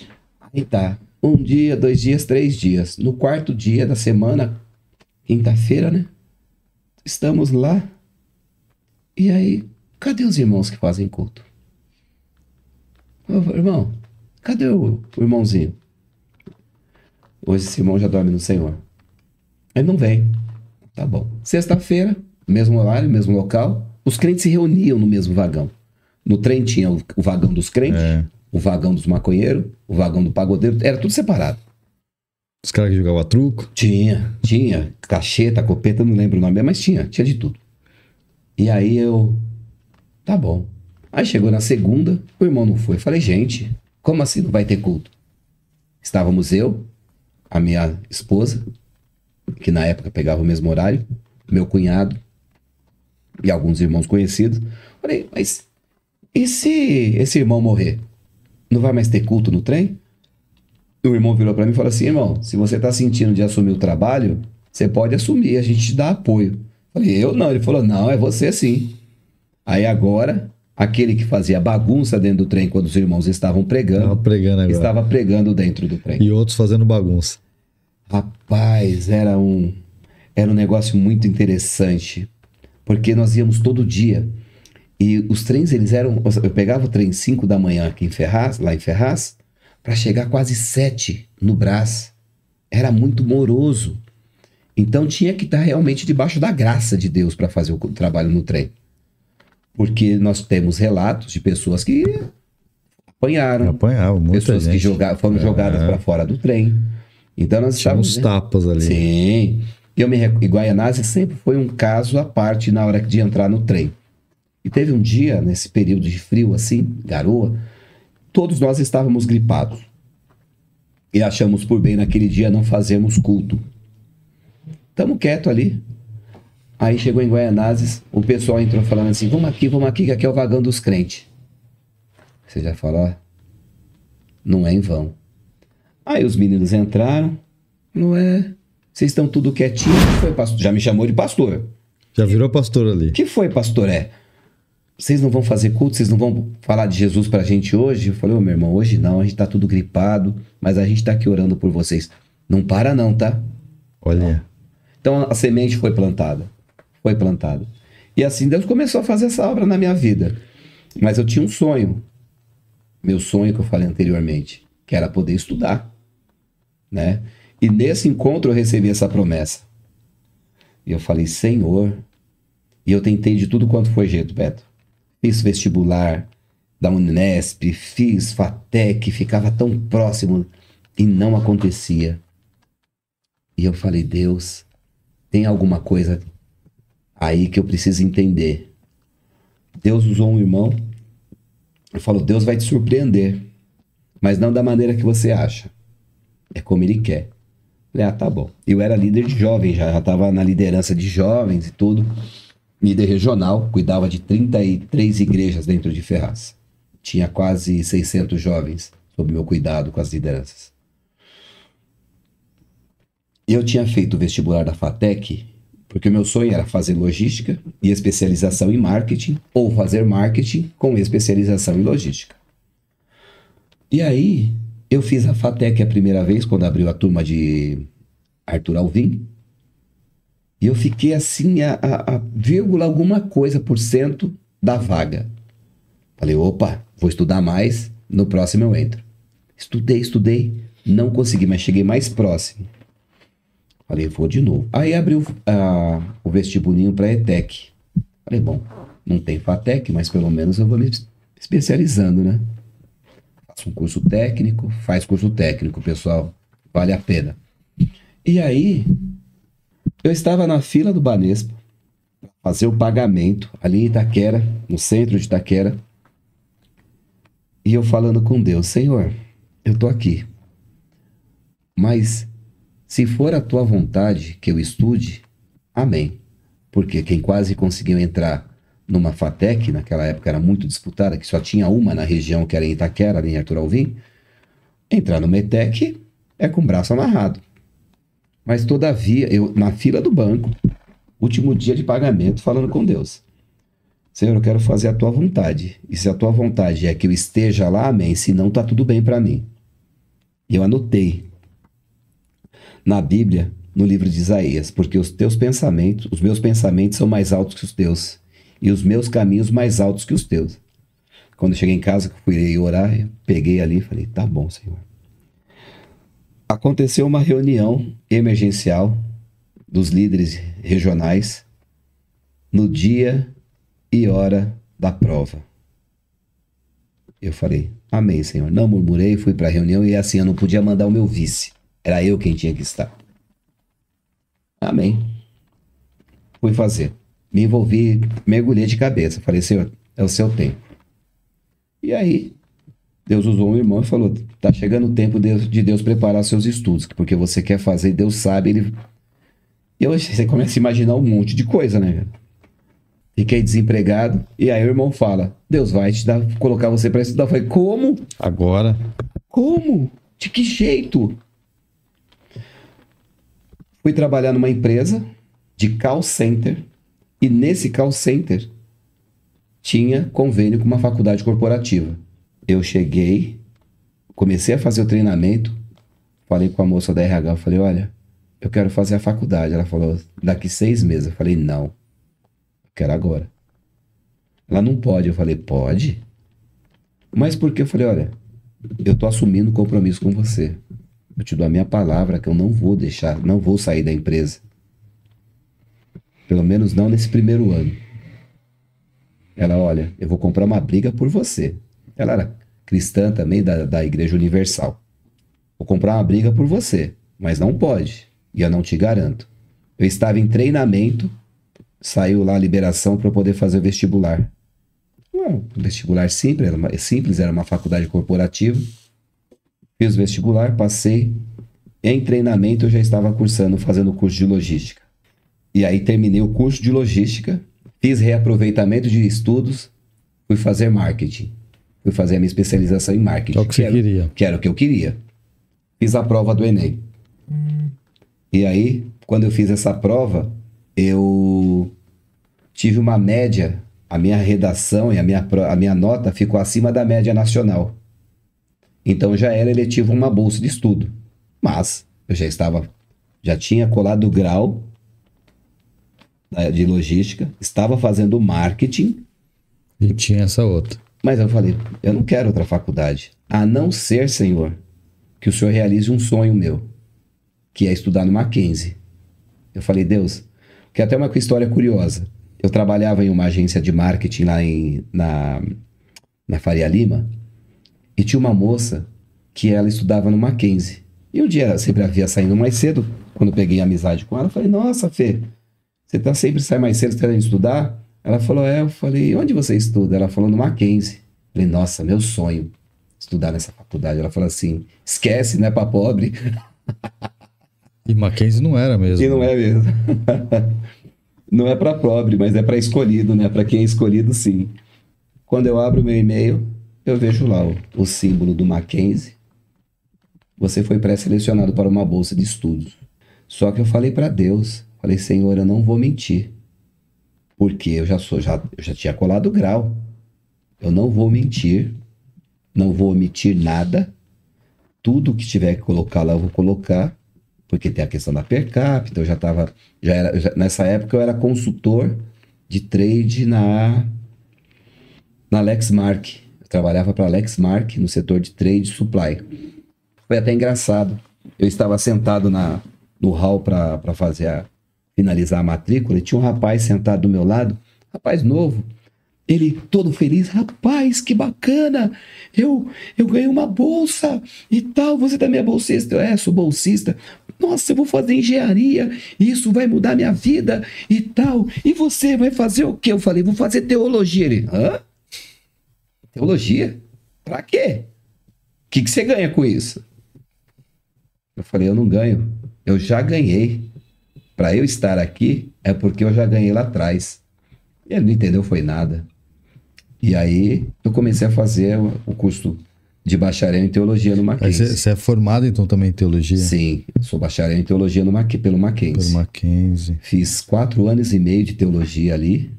B: Aí tá. 1 dia, 2 dias, 3 dias. No 4º dia da semana, quinta-feira, né? Estamos lá. E aí, cadê os irmãos que fazem culto? Ô, irmão, cadê o irmãozinho? Hoje esse irmão já dorme no Senhor. Ele não vem. Tá bom. Sexta-feira, mesmo horário, mesmo local, os crentes se reuniam no mesmo vagão. No trem tinha o vagão dos crentes, o vagão dos maconheiros, o vagão do pagodeiro, era tudo separado.
A: Os caras que jogavam truco?
B: Tinha. Cacheta, copeta, não lembro o nome, mas tinha de tudo. E aí tá bom. Aí chegou na segunda, o irmão não foi. Eu falei, gente, como assim não vai ter culto? Estávamos eu, a minha esposa, que na época pegava o mesmo horário, meu cunhado e alguns irmãos conhecidos. Falei, mas e se esse irmão morrer? Não vai mais ter culto no trem? O irmão virou para mim e falou assim, irmão, se você tá sentindo de assumir o trabalho, você pode assumir, a gente te dá apoio. Falei, eu não. Ele falou, não, é você sim. Aí agora, aquele que fazia bagunça dentro do trem quando os irmãos estavam pregando, estava pregando dentro do trem.
A: E outros fazendo bagunça.
B: Rapaz, era um negócio muito interessante, porque nós íamos todo dia. E os trens, eles eram... Eu pegava o trem 5 da manhã aqui em Ferraz, lá em Ferraz, para chegar quase 7 no Brás. Era muito moroso. Então tinha que estar realmente debaixo da graça de Deus para fazer o trabalho no trem. Porque nós temos relatos de pessoas que apanharam. Pessoas que foram jogadas para fora do trem. Então nós estávamos...
A: uns tapas ali.
B: Sim. E Guaianazes sempre foi um caso à parte na hora de entrar no trem. E teve um dia, nesse período de frio assim, garoa, todos nós estávamos gripados. E achamos por bem naquele dia não fazermos culto. Estamos quietos ali. Aí chegou em Guaianazes, o pessoal entrou falando assim, vamos aqui, que aqui é o vagão dos crentes. Você já falou, não é em vão. Aí os meninos entraram, não é, vocês estão tudo quietinhos, que foi, pastor? Já me chamou de pastor.
A: Já virou pastor ali.
B: Que foi, pastor? Vocês não vão fazer culto, vocês não vão falar de Jesus pra gente hoje? Eu falei, meu irmão, hoje não, a gente tá tudo gripado, mas a gente tá aqui orando por vocês. Não para não, tá?
A: Olha.
B: Então a semente foi plantada. E assim Deus começou a fazer essa obra na minha vida. Mas eu tinha um sonho. Meu sonho que eu falei anteriormente, que era poder estudar, né? E nesse encontro eu recebi essa promessa. E eu falei, Senhor... E eu tentei de tudo quanto foi jeito, Beto. Fiz vestibular da Unesp, fiz FATEC, ficava tão próximo e não acontecia. E eu falei, Deus, tem alguma coisa aí que eu preciso entender. Deus usou um irmão e falou, Deus vai te surpreender, mas não da maneira que você acha. É como Ele quer. Eu falei, tá bom. Eu era líder de jovens, já estava na liderança de jovens e tudo. Líder regional, cuidava de 33 igrejas dentro de Ferraz. Tinha quase 600 jovens sob meu cuidado com as lideranças. Eu tinha feito o vestibular da FATEC, porque o meu sonho era fazer logística e especialização em marketing, ou fazer marketing com especialização em logística. E aí, eu fiz a FATEC a primeira vez, quando abriu a turma de Arthur Alvim, e eu fiquei assim, a vírgula alguma coisa % da vaga. Falei, opa, vou estudar mais, no próximo eu entro. Estudei, não consegui, mas cheguei mais próximo. Falei, vou de novo. Aí abriu o vestibulinho para ETEC. Falei, bom, não tem FATEC, mas pelo menos eu vou me especializando, né? Faço um curso técnico, faz curso técnico, pessoal, vale a pena. E aí... Eu estava na fila do Banespa para fazer o pagamento ali em Itaquera, no centro de Itaquera. E eu falando com Deus, Senhor, eu tô aqui. Mas se for a tua vontade que eu estude, amém. Porque quem quase conseguiu entrar numa FATEC, naquela época era muito disputada, que só tinha uma na região, que era em Itaquera, ali em Arthur Alvim, entrar no METEC é com o braço amarrado. Mas todavia, eu na fila do banco, último dia de pagamento, falando com Deus. Senhor, eu quero fazer a tua vontade. E se a tua vontade é que eu esteja lá, amém. Se não, tá tudo bem para mim. E eu anotei na Bíblia, no livro de Isaías, porque os meus pensamentos são mais altos que os teus, e os meus caminhos mais altos que os teus. Quando eu cheguei em casa, que eu fui orar, eu peguei ali e falei, tá bom, Senhor. Aconteceu uma reunião emergencial dos líderes regionais no dia e hora da prova. Eu falei, amém, Senhor. Não murmurei, fui para a reunião e assim, eu não podia mandar o meu vice. Era eu quem tinha que estar. Amém. Fui fazer. Me envolvi, mergulhei de cabeça. Falei, Senhor, é o seu tempo. E aí, Deus usou um irmão e falou, tá chegando o tempo de Deus preparar seus estudos, porque você quer fazer, Deus sabe, você começa a imaginar um monte de coisa, né? Fiquei desempregado, e aí o irmão fala, Deus vai colocar você para estudar. Eu falei, como?
A: Agora?
B: Como? De que jeito? Fui trabalhar numa empresa de call center, e nesse call center tinha convênio com uma faculdade corporativa. Eu cheguei, comecei a fazer o treinamento, falei com a moça da RH, eu falei, olha, eu quero fazer a faculdade. Ela falou, daqui 6 meses. Eu falei, não, eu quero agora. Ela não pode. Eu falei, pode? Mas por quê? Eu falei, olha, eu tô assumindo compromisso com você. Eu te dou a minha palavra que eu não vou deixar, não vou sair da empresa. Pelo menos não nesse primeiro ano. Ela, olha, eu vou comprar uma briga por você. Ela era cristã também, da Igreja Universal. Vou comprar uma briga por você, mas não pode. E eu não te garanto. Eu estava em treinamento, saiu lá a liberação para eu poder fazer o vestibular. O vestibular simples, era uma faculdade corporativa. Fiz o vestibular, passei. Em treinamento eu já estava fazendo o curso de logística. E aí terminei o curso de logística, fiz reaproveitamento de estudos, fui fazer marketing. Fui fazer a minha especialização em marketing.
A: É o que você queria.
B: Que era o que eu queria. Fiz a prova do Enem. E aí, quando eu fiz essa prova, eu tive uma média, a minha redação e a minha nota ficou acima da média nacional. Então já era eletivo uma bolsa de estudo. Mas eu já tinha colado o grau de logística, estava fazendo marketing.
A: E tinha essa outra.
B: Mas eu falei, eu não quero outra faculdade. A não ser, Senhor, que o Senhor realize um sonho meu, que é estudar no Mackenzie. Eu falei, Deus, que é até uma história curiosa. Eu trabalhava em uma agência de marketing lá na Faria Lima, e tinha uma moça que ela estudava no Mackenzie. E um dia ela sempre a via saindo mais cedo, quando eu peguei amizade com ela, eu falei, nossa, Fê, você sempre sai mais cedo querendo estudar? Ela falou, eu falei, onde você estuda? Ela falou, no Mackenzie. Eu falei, nossa, meu sonho, estudar nessa faculdade. Ela falou assim, esquece, não é pra pobre.
A: E Mackenzie não era mesmo.
B: E não é mesmo. Não é pra pobre, mas é pra escolhido, né? Pra quem é escolhido, sim. Quando eu abro meu e-mail, eu vejo lá o símbolo do Mackenzie. Você foi pré-selecionado para uma bolsa de estudos. Só que eu falei para Deus, falei, Senhor, eu não vou mentir. Porque eu já tinha colado o grau. Eu não vou mentir, não vou omitir nada. Tudo que tiver que colocar lá, eu vou colocar. Porque tem a questão da per capita. Nessa época eu era consultor de trade na Lexmark. Eu trabalhava para a Lexmark no setor de trade supply. Foi até engraçado. Eu estava sentado no hall para finalizar a matrícula e tinha um rapaz sentado do meu lado, rapaz novo. Ele todo feliz, rapaz, que bacana, eu ganhei uma bolsa e tal, você também é bolsista? Eu sou bolsista. Nossa, eu vou fazer engenharia, isso vai mudar minha vida e tal. E você vai fazer o quê? Eu falei, vou fazer teologia. Ele, hã? Teologia? Pra quê? O que você ganha com isso? Eu falei, eu não ganho. Eu já ganhei. Para eu estar aqui é porque eu já ganhei lá atrás. E ele não entendeu, foi nada. E aí eu comecei a fazer o curso de bacharel em teologia no Mackenzie.
A: Você é formado então também em teologia?
B: Sim, eu sou bacharel em teologia pelo Mackenzie.
A: Pelo Mackenzie.
B: Fiz 4 anos e meio de teologia ali.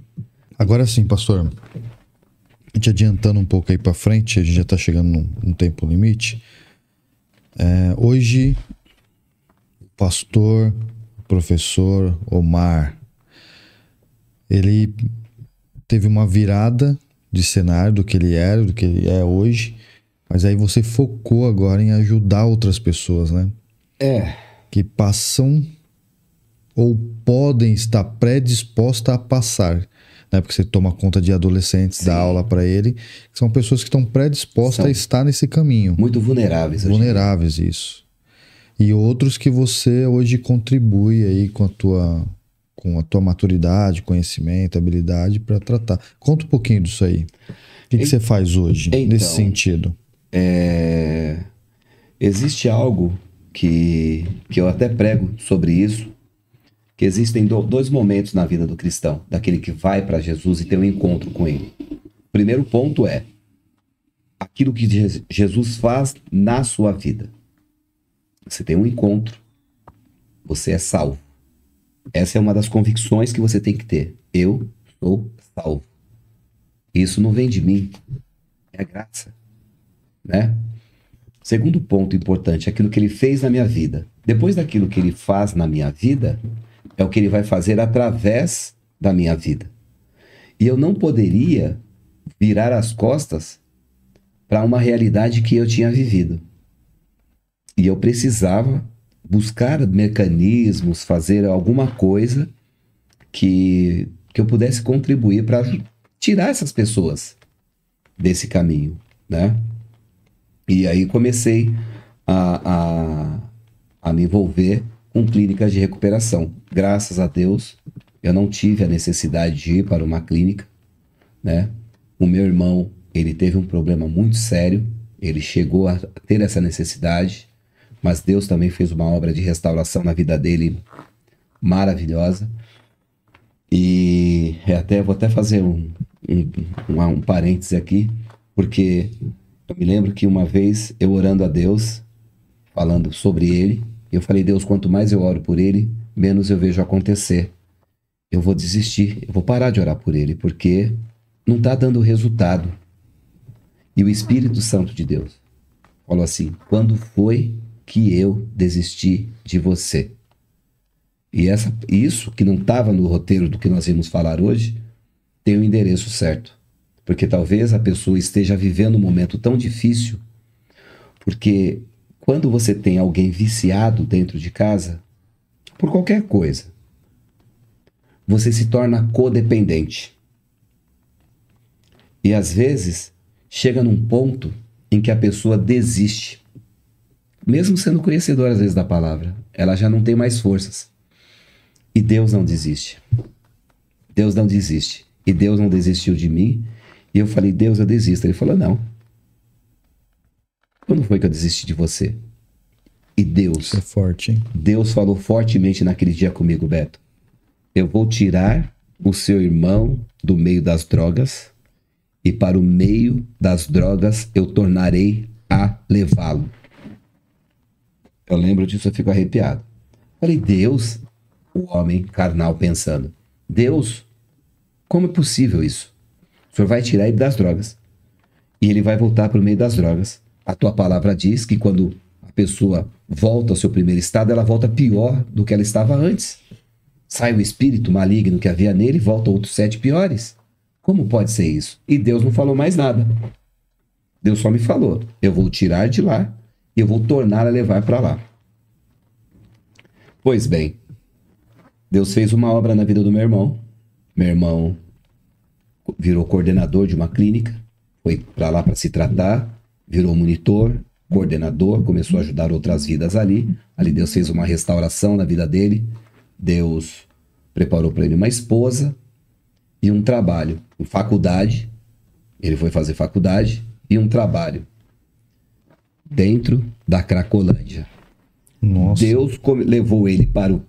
A: Agora sim, pastor. A gente adiantando um pouco aí para frente, a gente já está chegando num tempo limite. Hoje, o pastor, o professor Omar, ele teve uma virada de cenário do que ele era, do que ele é hoje, mas aí você focou agora em ajudar outras pessoas, né? Que passam ou podem estar predispostas a passar, né? Porque você toma conta de adolescentes, dá aula para ele, que são pessoas que estão predispostas a estar nesse caminho.
B: Muito vulneráveis.
A: Vulneráveis, isso. E outros que você hoje contribui aí com a tua maturidade, conhecimento, habilidade para tratar. Conta um pouquinho disso aí. O que você faz hoje nesse sentido?
B: Existe algo que eu até prego sobre isso, que existem 2 momentos na vida do cristão, daquele que vai para Jesus e tem um encontro com ele. O primeiro ponto é aquilo que Jesus faz na sua vida. Você tem um encontro, você é salvo. Essa é uma das convicções que você tem que ter. Eu sou salvo. Isso não vem de mim. É graça. Né? Segundo ponto importante, aquilo que ele fez na minha vida. Depois daquilo que ele faz na minha vida, é o que ele vai fazer através da minha vida. E eu não poderia virar as costas para uma realidade que eu tinha vivido. E eu precisava buscar mecanismos, fazer alguma coisa que eu pudesse contribuir para tirar essas pessoas desse caminho, né? E aí comecei a me envolver com clínicas de recuperação. Graças a Deus, eu não tive a necessidade de ir para uma clínica, né? O meu irmão, ele teve um problema muito sério, ele chegou a ter essa necessidade, mas Deus também fez uma obra de restauração na vida dele maravilhosa. E vou até fazer um parêntese aqui, porque eu me lembro que uma vez eu orando a Deus, falando sobre ele, eu falei, Deus, quanto mais eu oro por ele, menos eu vejo acontecer. Eu vou desistir, eu vou parar de orar por ele, porque não está dando resultado. E o Espírito Santo de Deus falou assim, quando foi que eu desisti de você? E isso que não estava no roteiro do que nós íamos falar hoje, tem o endereço certo. Porque talvez a pessoa esteja vivendo um momento tão difícil, porque quando você tem alguém viciado dentro de casa, por qualquer coisa, você se torna codependente. E às vezes, chega num ponto em que a pessoa desiste. Mesmo sendo conhecedora às vezes da palavra, ela já não tem mais forças. E Deus não desiste. Deus não desiste. E Deus não desistiu de mim. E eu falei, Deus, eu desisto. Ele falou, não. Quando foi que eu desisti de você? E Deus...
A: Isso é forte, hein?
B: Deus falou fortemente naquele dia comigo, Beto. Eu vou tirar o seu irmão do meio das drogas e para o meio das drogas eu tornarei a levá-lo. Eu lembro disso, eu fico arrepiado. Falei, Deus, o homem carnal pensando, Deus, como é possível isso? O Senhor vai tirar ele das drogas e ele vai voltar para o meio das drogas. A tua palavra diz que quando a pessoa volta ao seu primeiro estado, ela volta pior do que ela estava antes. Sai o espírito maligno que havia nele e volta outros 7 piores. Como pode ser isso? E Deus não falou mais nada. Deus só me falou, eu vou tirar de lá e eu vou tornar a levar para lá. Pois bem, Deus fez uma obra na vida do meu irmão. Meu irmão virou coordenador de uma clínica, foi para lá para se tratar, virou monitor, coordenador, começou a ajudar outras vidas ali. Ali Deus fez uma restauração na vida dele. Deus preparou para ele uma esposa e um trabalho. Faculdade, ele foi fazer faculdade e um trabalho dentro da Cracolândia.
A: Nossa.
B: Deus levou ele para o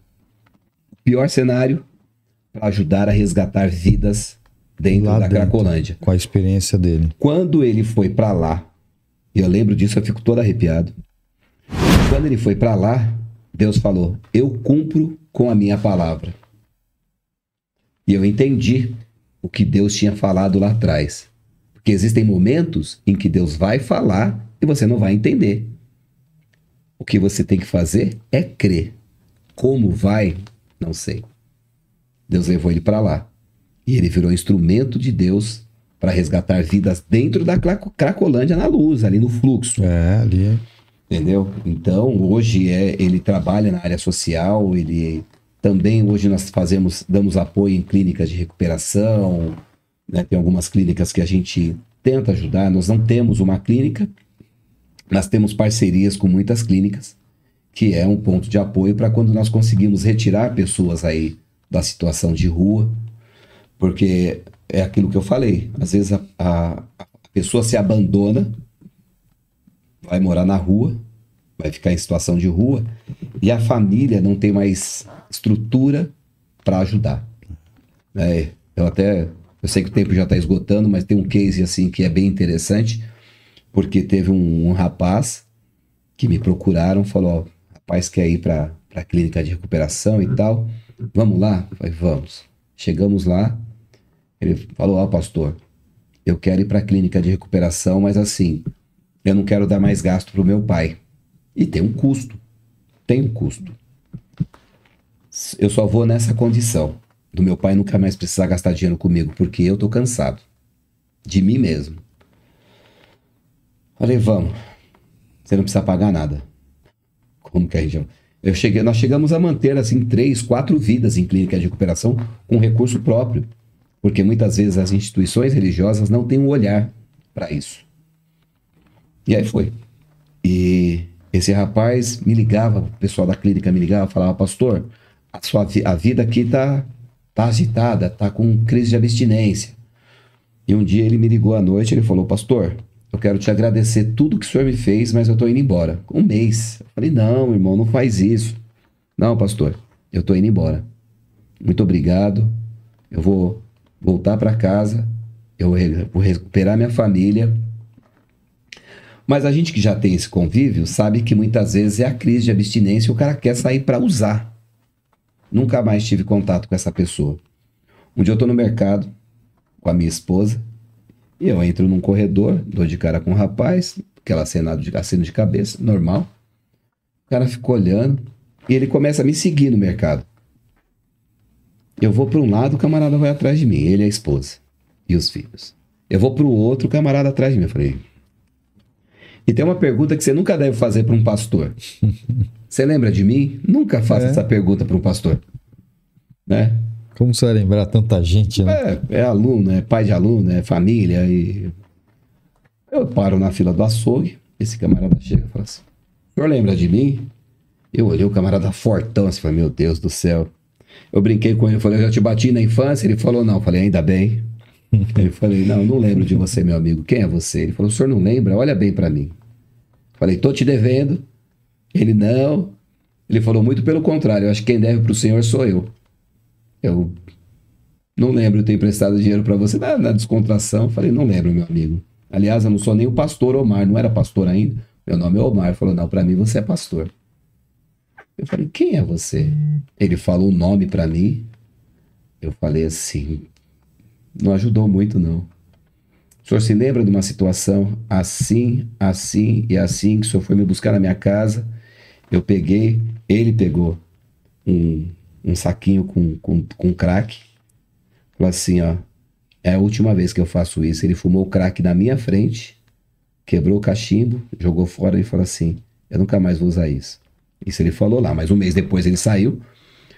B: pior cenário para ajudar a resgatar vidas dentro
A: Lá
B: da
A: dentro,
B: Cracolândia.
A: com a experiência dele.
B: Quando ele foi para lá, e eu lembro disso, eu fico todo arrepiado. Quando ele foi para lá, Deus falou: eu cumpro com a minha palavra. E eu entendi o que Deus tinha falado lá atrás. Porque existem momentos em que Deus vai falar e você não vai entender. O que você tem que fazer é crer. Como vai? Não sei. Deus levou ele para lá. E ele virou instrumento de Deus para resgatar vidas dentro da Cracolândia na luz, ali no fluxo.
A: Ali.
B: Entendeu? Então, hoje ele trabalha na área social, ele também, hoje nós damos apoio em clínicas de recuperação, né? Tem algumas clínicas que a gente tenta ajudar. Nós não temos uma clínica, nós temos parcerias com muitas clínicas, que é um ponto de apoio para quando nós conseguimos retirar pessoas aí da situação de rua, porque é aquilo que eu falei, às vezes a pessoa se abandona, vai morar na rua, vai ficar em situação de rua, e a família não tem mais estrutura para ajudar. Eu sei que o tempo já está esgotando, mas tem um case assim que é bem interessante, porque teve um rapaz que me procuraram, falou: ó, rapaz quer ir para a clínica de recuperação e tal, vamos lá? Eu falei: vamos. Chegamos lá, ele falou: ó, pastor, eu quero ir para a clínica de recuperação, mas assim, eu não quero dar mais gasto para o meu pai. E tem um custo. Tem um custo. Eu só vou nessa condição do meu pai nunca mais precisar gastar dinheiro comigo, porque eu tô cansado de mim mesmo. Falei: vamos. Você não precisa pagar nada. Como que a gente... Nós chegamos a manter assim 3, 4 vidas em clínica de recuperação com recurso próprio. Porque muitas vezes as instituições religiosas não têm um olhar para isso. E aí foi. E esse rapaz me ligava, o pessoal da clínica me ligava, falava: pastor, a vida aqui tá agitada, tá com crise de abstinência. E um dia ele me ligou à noite, ele falou: pastor, eu quero te agradecer tudo que o senhor me fez, mas eu tô indo embora. Um mês. Eu falei: não, irmão, não faz isso. Não, pastor, eu tô indo embora. Muito obrigado. Eu vou voltar para casa, eu vou recuperar minha família. Mas a gente que já tem esse convívio sabe que muitas vezes é a crise de abstinência e o cara quer sair para usar. Nunca mais tive contato com essa pessoa. Um dia eu tô no mercado com a minha esposa e eu entro num corredor, dou de cara com um rapaz, aquela aceno de cabeça, normal. O cara ficou olhando e ele começa a me seguir no mercado. Eu vou para um lado, o camarada vai atrás de mim, ele e a esposa e os filhos. Eu vou para o outro, o camarada atrás de mim. Eu falei... E tem uma pergunta que você nunca deve fazer para um pastor. Você lembra de mim? Nunca faça essa pergunta para um pastor. Né?
A: Como você vai lembrar tanta gente, né?
B: É aluno, é pai de aluno, é família. E... Eu paro na fila do açougue, esse camarada chega e fala assim: o senhor lembra de mim? Eu olhei o camarada fortão assim, falei: meu Deus do céu. Eu brinquei com ele, falei: eu já te bati na infância? Ele falou: não. Eu falei: ainda bem. Eu falei: não lembro de você, meu amigo. Quem é você? Ele falou: o senhor não lembra? Olha bem para mim. Falei: tô te devendo. Ele: não. Ele falou: muito pelo contrário, eu acho que quem deve pro senhor sou eu. Eu não lembro de ter emprestado dinheiro para você. Na descontração, falei: não lembro, meu amigo. Aliás, eu não sou nem o pastor Omar, não era pastor ainda. Meu nome é Omar. Ele falou: não, para mim você é pastor. Eu falei: quem é você? Ele falou o nome para mim. Eu falei assim: não ajudou muito, não. O senhor se lembra de uma situação assim, assim e assim, que o senhor foi me buscar na minha casa? Eu peguei, ele pegou um saquinho com crack. Falou assim: ó, é a última vez que eu faço isso. Ele fumou o crack na minha frente, quebrou o cachimbo, jogou fora e falou assim: eu nunca mais vou usar isso. Isso ele falou lá, mas um mês depois ele saiu.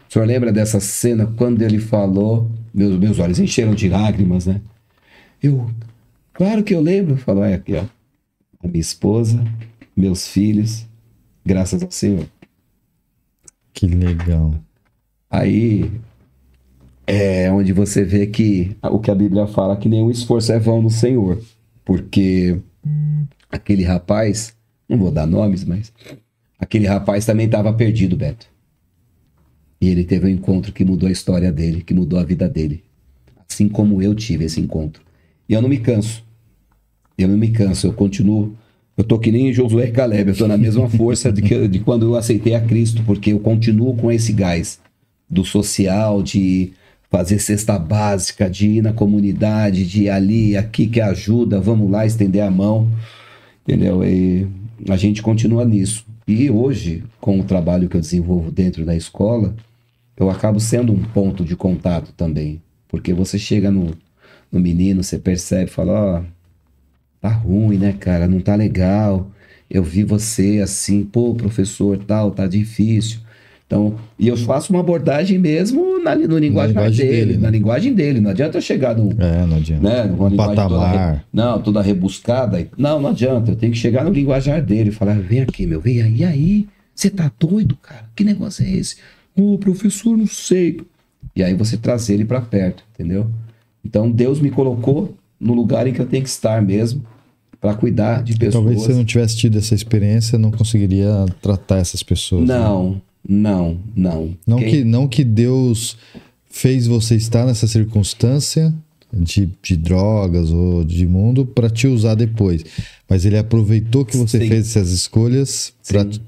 B: O senhor lembra dessa cena? Quando ele falou, meus olhos encheram de lágrimas, né? Claro que eu lembro. Falou: aqui, ó, a minha esposa meus filhos, graças ao Senhor.
A: Que legal.
B: Aí é onde você vê que o que a Bíblia fala, que nenhum esforço é vão no Senhor. Porque aquele rapaz, não vou dar nomes, mas aquele rapaz também estava perdido, Beto. E ele teve um encontro que mudou a história dele, que mudou a vida dele. Assim como eu tive esse encontro. E eu não me canso. Eu continuo. Eu tô que nem Josué e Caleb, eu tô na mesma força de quando eu aceitei a Cristo, porque eu continuo com esse gás do social, de fazer cesta básica, de ir na comunidade, de ir ali, aqui que ajuda, vamos lá estender a mão, entendeu? E a gente continua nisso. E hoje, com o trabalho que eu desenvolvo dentro da escola, eu acabo sendo um ponto de contato também, porque você chega no menino, você percebe, fala, ó, tá ruim, né, cara? Não tá legal. Eu vi você assim, pô, professor, tal, tá difícil. Então, e eu faço uma abordagem mesmo no linguagem dele,
A: né?
B: Na linguagem dele. Não adianta eu chegar num,
A: não adianta.
B: Né, numa
A: Patamar.
B: toda rebuscada. Não adianta. Eu tenho que chegar no linguajar dele e falar, vem aqui, meu, vem aí. E aí? Você tá doido, cara? Que negócio é esse? Ô, professor, não sei. E aí você traz ele pra perto, entendeu? Então, Deus me colocou no lugar em que eu tenho que estar mesmo, para cuidar de pessoas.
A: Talvez você não tivesse tido essa experiência, não conseguiria tratar essas pessoas.
B: Não.
A: Não que Deus fez você estar nessa circunstância de drogas ou de mundo para te usar depois. Mas ele aproveitou que você fez essas escolhas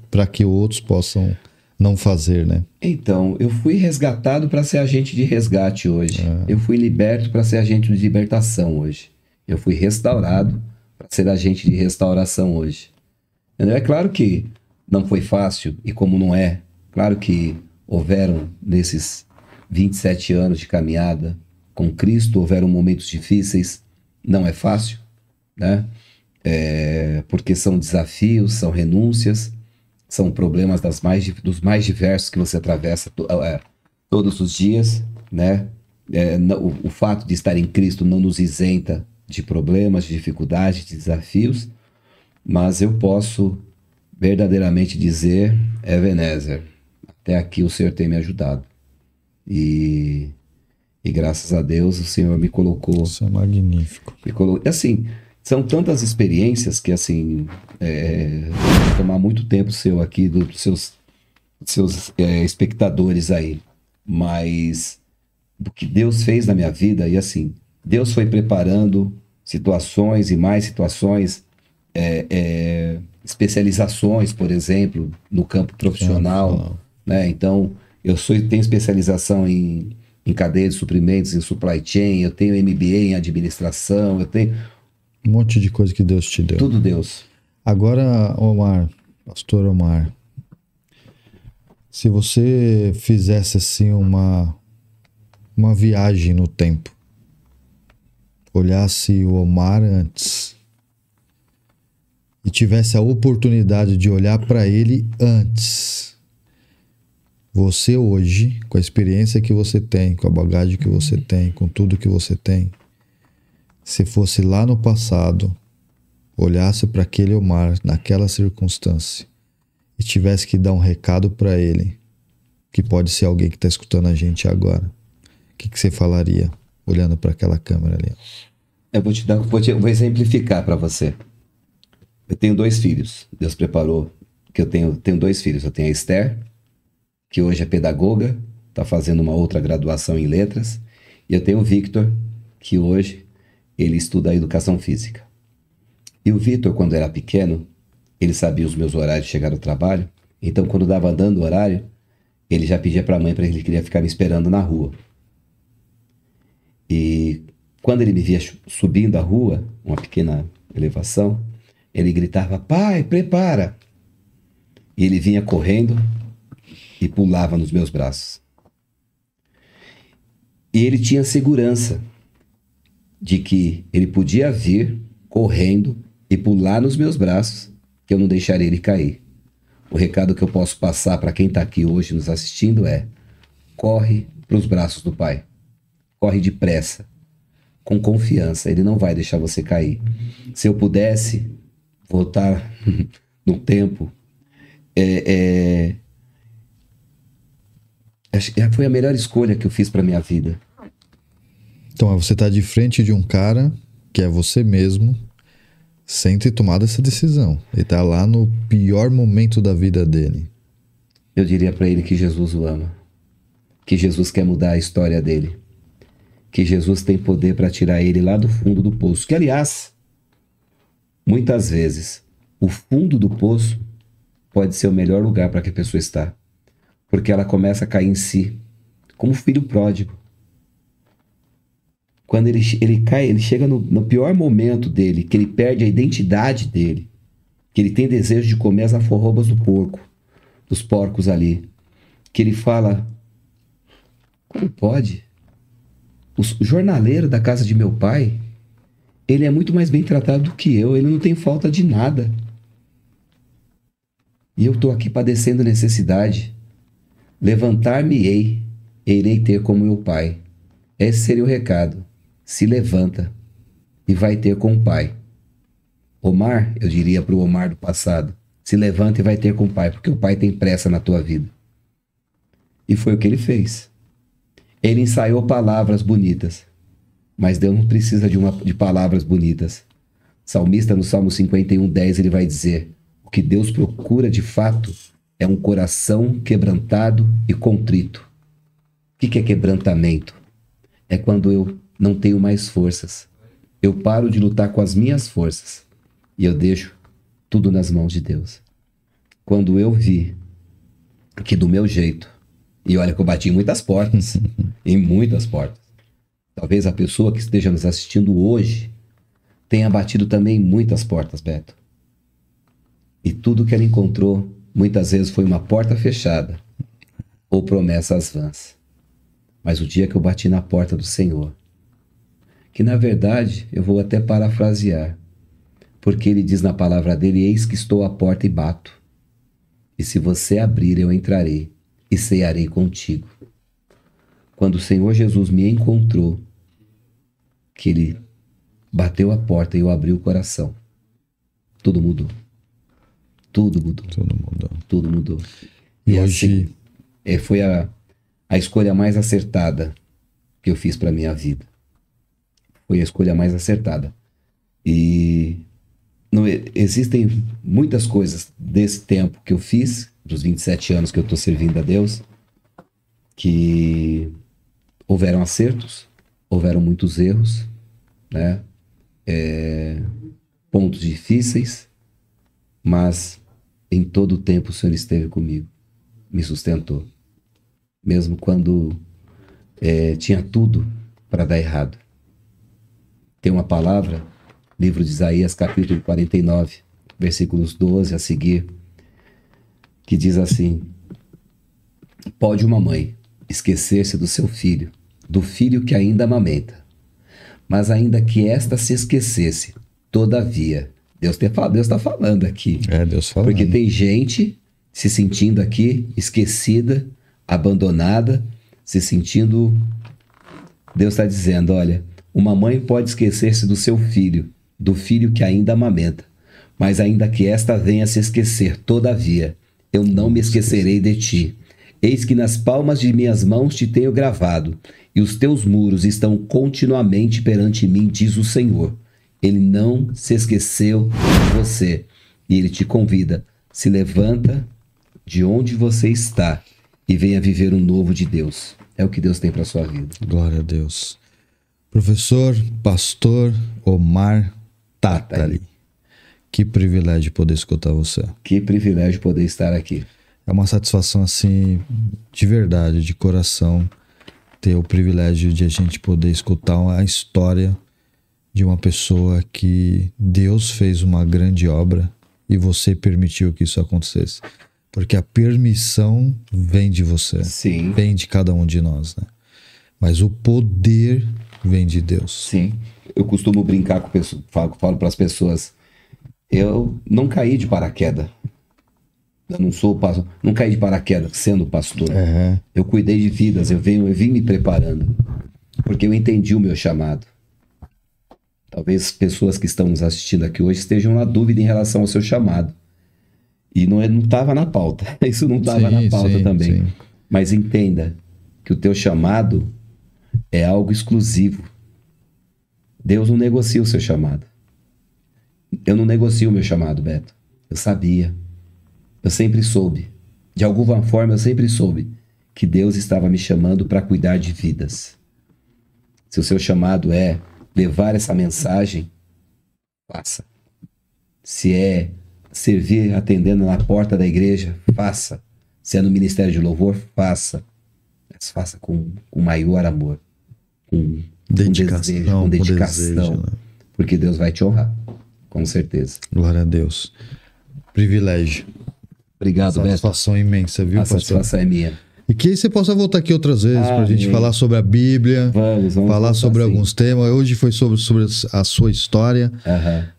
A: para que outros possam não fazer, né?
B: Então, eu fui resgatado para ser agente de resgate hoje. Eu fui liberto para ser agente de libertação hoje. Eu fui restaurado para ser agente de restauração hoje. Entendeu? É claro que não foi fácil, e como não é, claro que houveram, nesses 27 anos de caminhada com Cristo, houveram momentos difíceis, não é fácil, né? Porque são desafios, são renúncias, são problemas dos mais diversos que você atravessa todos os dias, né? O fato de estar em Cristo não nos isenta de problemas, de dificuldades, de desafios, mas eu posso verdadeiramente dizer, Ebenezer, até aqui o Senhor tem me ajudado. E graças a Deus o Senhor me colocou...
A: Isso é magnífico.
B: Assim, são tantas experiências que, assim, vai tomar muito tempo seu aqui, dos seus espectadores aí, mas do que Deus fez na minha vida, e assim, Deus foi preparando situações e mais situações, especializações, por exemplo, no campo profissional, né? Então, tenho especialização em cadeia de suprimentos, em supply chain, eu tenho MBA em administração, eu tenho...
A: Um monte de coisa que Deus te deu.
B: Tudo Deus.
A: Agora, pastor Omar, se você fizesse assim uma viagem no tempo, olhasse o Omar antes e tivesse a oportunidade de olhar para ele antes, você hoje, com a experiência que você tem, com a bagagem que você tem, com tudo que você tem, se fosse lá no passado, olhasse para aquele Omar naquela circunstância e tivesse que dar um recado para ele, que pode ser alguém que está escutando a gente agora, o que você falaria olhando para aquela câmera ali?
B: Eu vou exemplificar para você. Eu tenho 2 filhos. Deus preparou que eu tenho 2 filhos. Eu tenho a Esther, que hoje é pedagoga, está fazendo uma outra graduação em letras, e eu tenho o Victor, que hoje ele estuda educação física. E o Victor, quando era pequeno, ele sabia os meus horários de chegar ao trabalho, então quando dava dando o horário, ele já pedia para a mãe para ele queria ficar me esperando na rua. E quando ele me via subindo a rua, uma pequena elevação, ele gritava, pai, prepara! E ele vinha correndo e pulava nos meus braços. E ele tinha segurança de que ele podia vir correndo e pular nos meus braços, que eu não deixaria ele cair. O recado que eu posso passar para quem está aqui hoje nos assistindo é: corre para os braços do Pai. Corre depressa, com confiança. Ele não vai deixar você cair. Se eu pudesse voltar no tempo. Foi a melhor escolha que eu fiz para minha vida.
A: Então você tá de frente de um cara que é você mesmo, sem ter tomado essa decisão. Ele tá lá no pior momento da vida dele.
B: Eu diria para ele que Jesus o ama, que Jesus quer mudar a história dele, que Jesus tem poder para tirar ele lá do fundo do poço. Que, aliás, muitas vezes, o fundo do poço pode ser o melhor lugar para que a pessoa está, porque ela começa a cair em si, como o filho pródigo. Quando ele cai, ele chega no pior momento dele, que ele perde a identidade dele, que ele tem desejo de comer as alforrobas dos porcos ali, que ele fala: como pode? O jornaleiro da casa de meu pai, ele é muito mais bem tratado do que eu, ele não tem falta de nada. E eu estou aqui padecendo necessidade. Levantar-me-ei, irei ter como meu pai. Esse seria o recado. Se levanta e vai ter com o pai. Omar, eu diria para o Omar do passado, se levanta e vai ter com o pai, porque o pai tem pressa na tua vida. E foi o que ele fez. Ele ensaiou palavras bonitas, mas Deus não precisa de palavras bonitas. O salmista, no Salmo 51:10, ele vai dizer: o que Deus procura de fato é um coração quebrantado e contrito. O que é quebrantamento? É quando eu não tenho mais forças. Eu paro de lutar com as minhas forças e eu deixo tudo nas mãos de Deus. Quando eu vi que do meu jeito, e olha que eu bati em muitas portas, em muitas portas. Talvez a pessoa que esteja nos assistindo hoje tenha batido também em muitas portas, Beto. E tudo que ela encontrou, muitas vezes, foi uma porta fechada ou promessas vãs. Mas o dia que eu bati na porta do Senhor, que na verdade eu vou até parafrasear, porque ele diz na palavra dele: eis que estou à porta e bato. E se você abrir, eu entrarei e cearei contigo. Quando o Senhor Jesus me encontrou, que ele bateu a porta e eu abri o coração, tudo mudou. Tudo mudou.
A: Tudo mudou.
B: Tudo mudou.
A: E hoje
B: assim, foi a escolha mais acertada que eu fiz para minha vida. Foi a escolha mais acertada. E não, existem muitas coisas desse tempo que eu fiz, dos 27 anos que eu estou servindo a Deus, que houveram acertos, houveram muitos erros, né? Pontos difíceis, mas em todo o tempo o Senhor esteve comigo, me sustentou. Mesmo quando tinha tudo para dar errado. Tem uma palavra, livro de Isaías, capítulo 49, versículos 12 a seguir, que diz assim: pode uma mãe esquecer-se do seu filho, do filho que ainda amamenta, mas ainda que esta se esquecesse, todavia, Deus está falando aqui.
A: Deus falando.
B: Porque tem gente se sentindo aqui esquecida, abandonada, se sentindo... Deus está dizendo: olha, uma mãe pode esquecer-se do seu filho, do filho que ainda amamenta, mas ainda que esta venha a se esquecer, todavia, eu não me esquecerei de ti. Eis que nas palmas de minhas mãos te tenho gravado, e os teus muros estão continuamente perante mim, diz o Senhor. Ele não se esqueceu de você, e ele te convida: se levanta de onde você está e venha viver um novo de Deus. É o que Deus tem para sua vida.
A: Glória a Deus. Professor, pastor Omar Tattali. Que privilégio poder escutar você.
B: Que privilégio poder estar aqui.
A: É uma satisfação assim, de verdade, de coração, ter o privilégio de a gente poder escutar a história de uma pessoa que Deus fez uma grande obra e você permitiu que isso acontecesse. Porque a permissão vem de você.
B: Sim.
A: Vem de cada um de nós, né? Mas o poder vem de Deus.
B: Sim. Eu costumo brincar com pessoas, falo para as pessoas: eu não caí de paraquedas. Eu não sou pastor, não caí de paraquedas sendo pastor.
A: Uhum.
B: Eu cuidei de vidas, eu vim me preparando, porque eu entendi o meu chamado. Talvez pessoas que estão nos assistindo aqui hoje estejam na dúvida em relação ao seu chamado. E não estava na pauta. Isso não estava na pauta também. Sim. Mas entenda que o teu chamado é algo exclusivo. Deus não negocia o seu chamado. Eu não negocio o meu chamado, Beto. Eu sabia. Eu sempre soube. De alguma forma, eu sempre soube que Deus estava me chamando para cuidar de vidas. Se o seu chamado é levar essa mensagem, faça. Se é servir atendendo na porta da igreja, faça. Se é no ministério de louvor, faça. Mas faça com maior amor. Com dedicação. Com dedicação. Desejo, né? Porque Deus vai te honrar. Com certeza.
A: Glória a Deus. Privilégio.
B: Obrigado, Beto.
A: Satisfação imensa, viu, pastor?
B: A satisfação é minha.
A: E que você possa voltar aqui outras vezes para a gente falar sobre a Bíblia, vamos falar sobre alguns temas. Hoje foi sobre a sua história,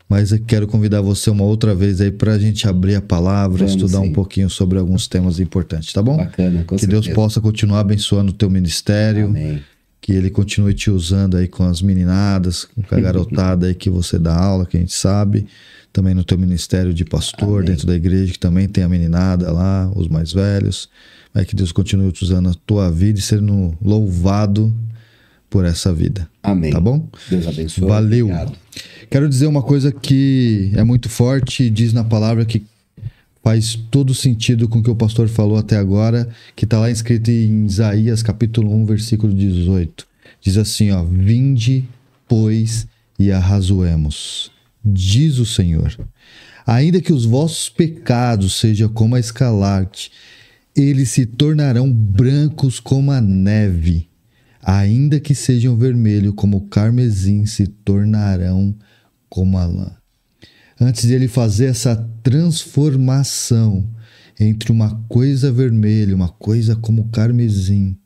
A: mas eu quero convidar você uma outra vez aí para a gente abrir a palavra, estudar um pouquinho sobre alguns temas importantes, tá bom?
B: Bacana, com
A: certeza. Deus possa continuar abençoando o teu ministério.
B: Amém.
A: Que Ele continue te usando aí com as meninadas, com a garotada aí que você dá aula, que a gente sabe. Também no teu ministério de pastor, Amém. Dentro da igreja, que também tem a meninada lá, os mais velhos. Mas que Deus continue te usando a tua vida e sendo louvado por essa vida.
B: Amém.
A: Tá bom?
B: Deus abençoe.
A: Valeu.
B: Obrigado.
A: Quero dizer uma coisa que é muito forte, diz na palavra que faz todo sentido com o que o pastor falou até agora, que está lá escrito em Isaías capítulo 1, versículo 18. Diz assim, ó: vinde, pois, e arrazoemos, diz o Senhor. Ainda que os vossos pecados sejam como a escarlate, eles se tornarão brancos como a neve. Ainda que sejam vermelhos como o carmesim, se tornarão como a lã. Antes de ele fazer essa transformação entre uma coisa vermelha, uma coisa como carmesim,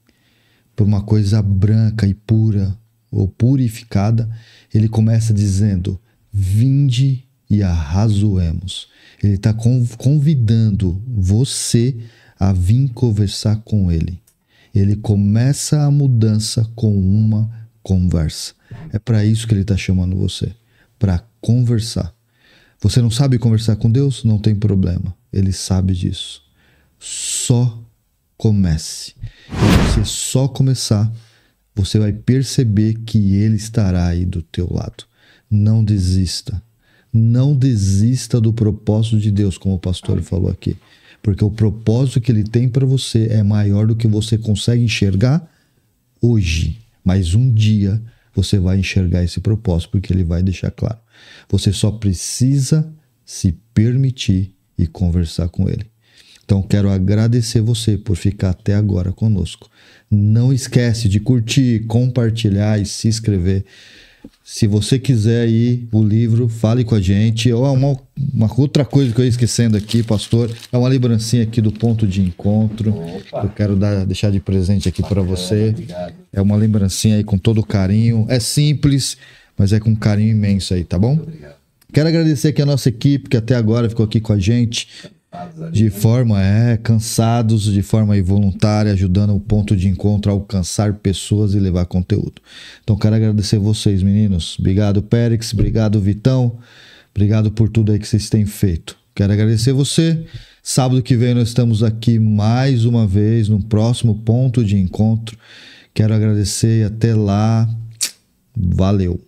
A: para uma coisa branca e pura, ou purificada, ele começa dizendo: vinde e arrazoemos. Ele está convidando você a vir conversar com ele. Ele começa a mudança com uma conversa. É para isso que ele está chamando você, para conversar. Você não sabe conversar com Deus? Não tem problema. Ele sabe disso. Só comece. E você só começar, você vai perceber que Ele estará aí do teu lado. Não desista. Não desista do propósito de Deus, como o pastor falou aqui. Porque o propósito que Ele tem para você é maior do que você consegue enxergar hoje. Mas um dia você vai enxergar esse propósito, porque Ele vai deixar claro. Você só precisa se permitir e conversar com Ele. Então, quero agradecer você por ficar até agora conosco. Não esquece de curtir, compartilhar e se inscrever. Se você quiser aí o livro, fale com a gente. Uma outra coisa que eu ia esquecendo aqui, pastor, é uma lembrancinha aqui do Ponto de Encontro. Opa. Eu quero deixar de presente aqui para você.
B: Obrigado.
A: É uma lembrancinha aí com todo carinho. É simples, mas é com carinho imenso aí, tá bom?
B: Obrigado.
A: Quero agradecer aqui a nossa equipe que até agora ficou aqui com a gente. De forma cansados, de forma voluntária, ajudando o Ponto de Encontro a alcançar pessoas e levar conteúdo. Então quero agradecer vocês, meninos. Obrigado, Périx. Obrigado, Vitão. Obrigado por tudo aí que vocês têm feito. Quero agradecer você. Sábado que vem nós estamos aqui mais uma vez no próximo Ponto de Encontro. Quero agradecer e até lá. Valeu.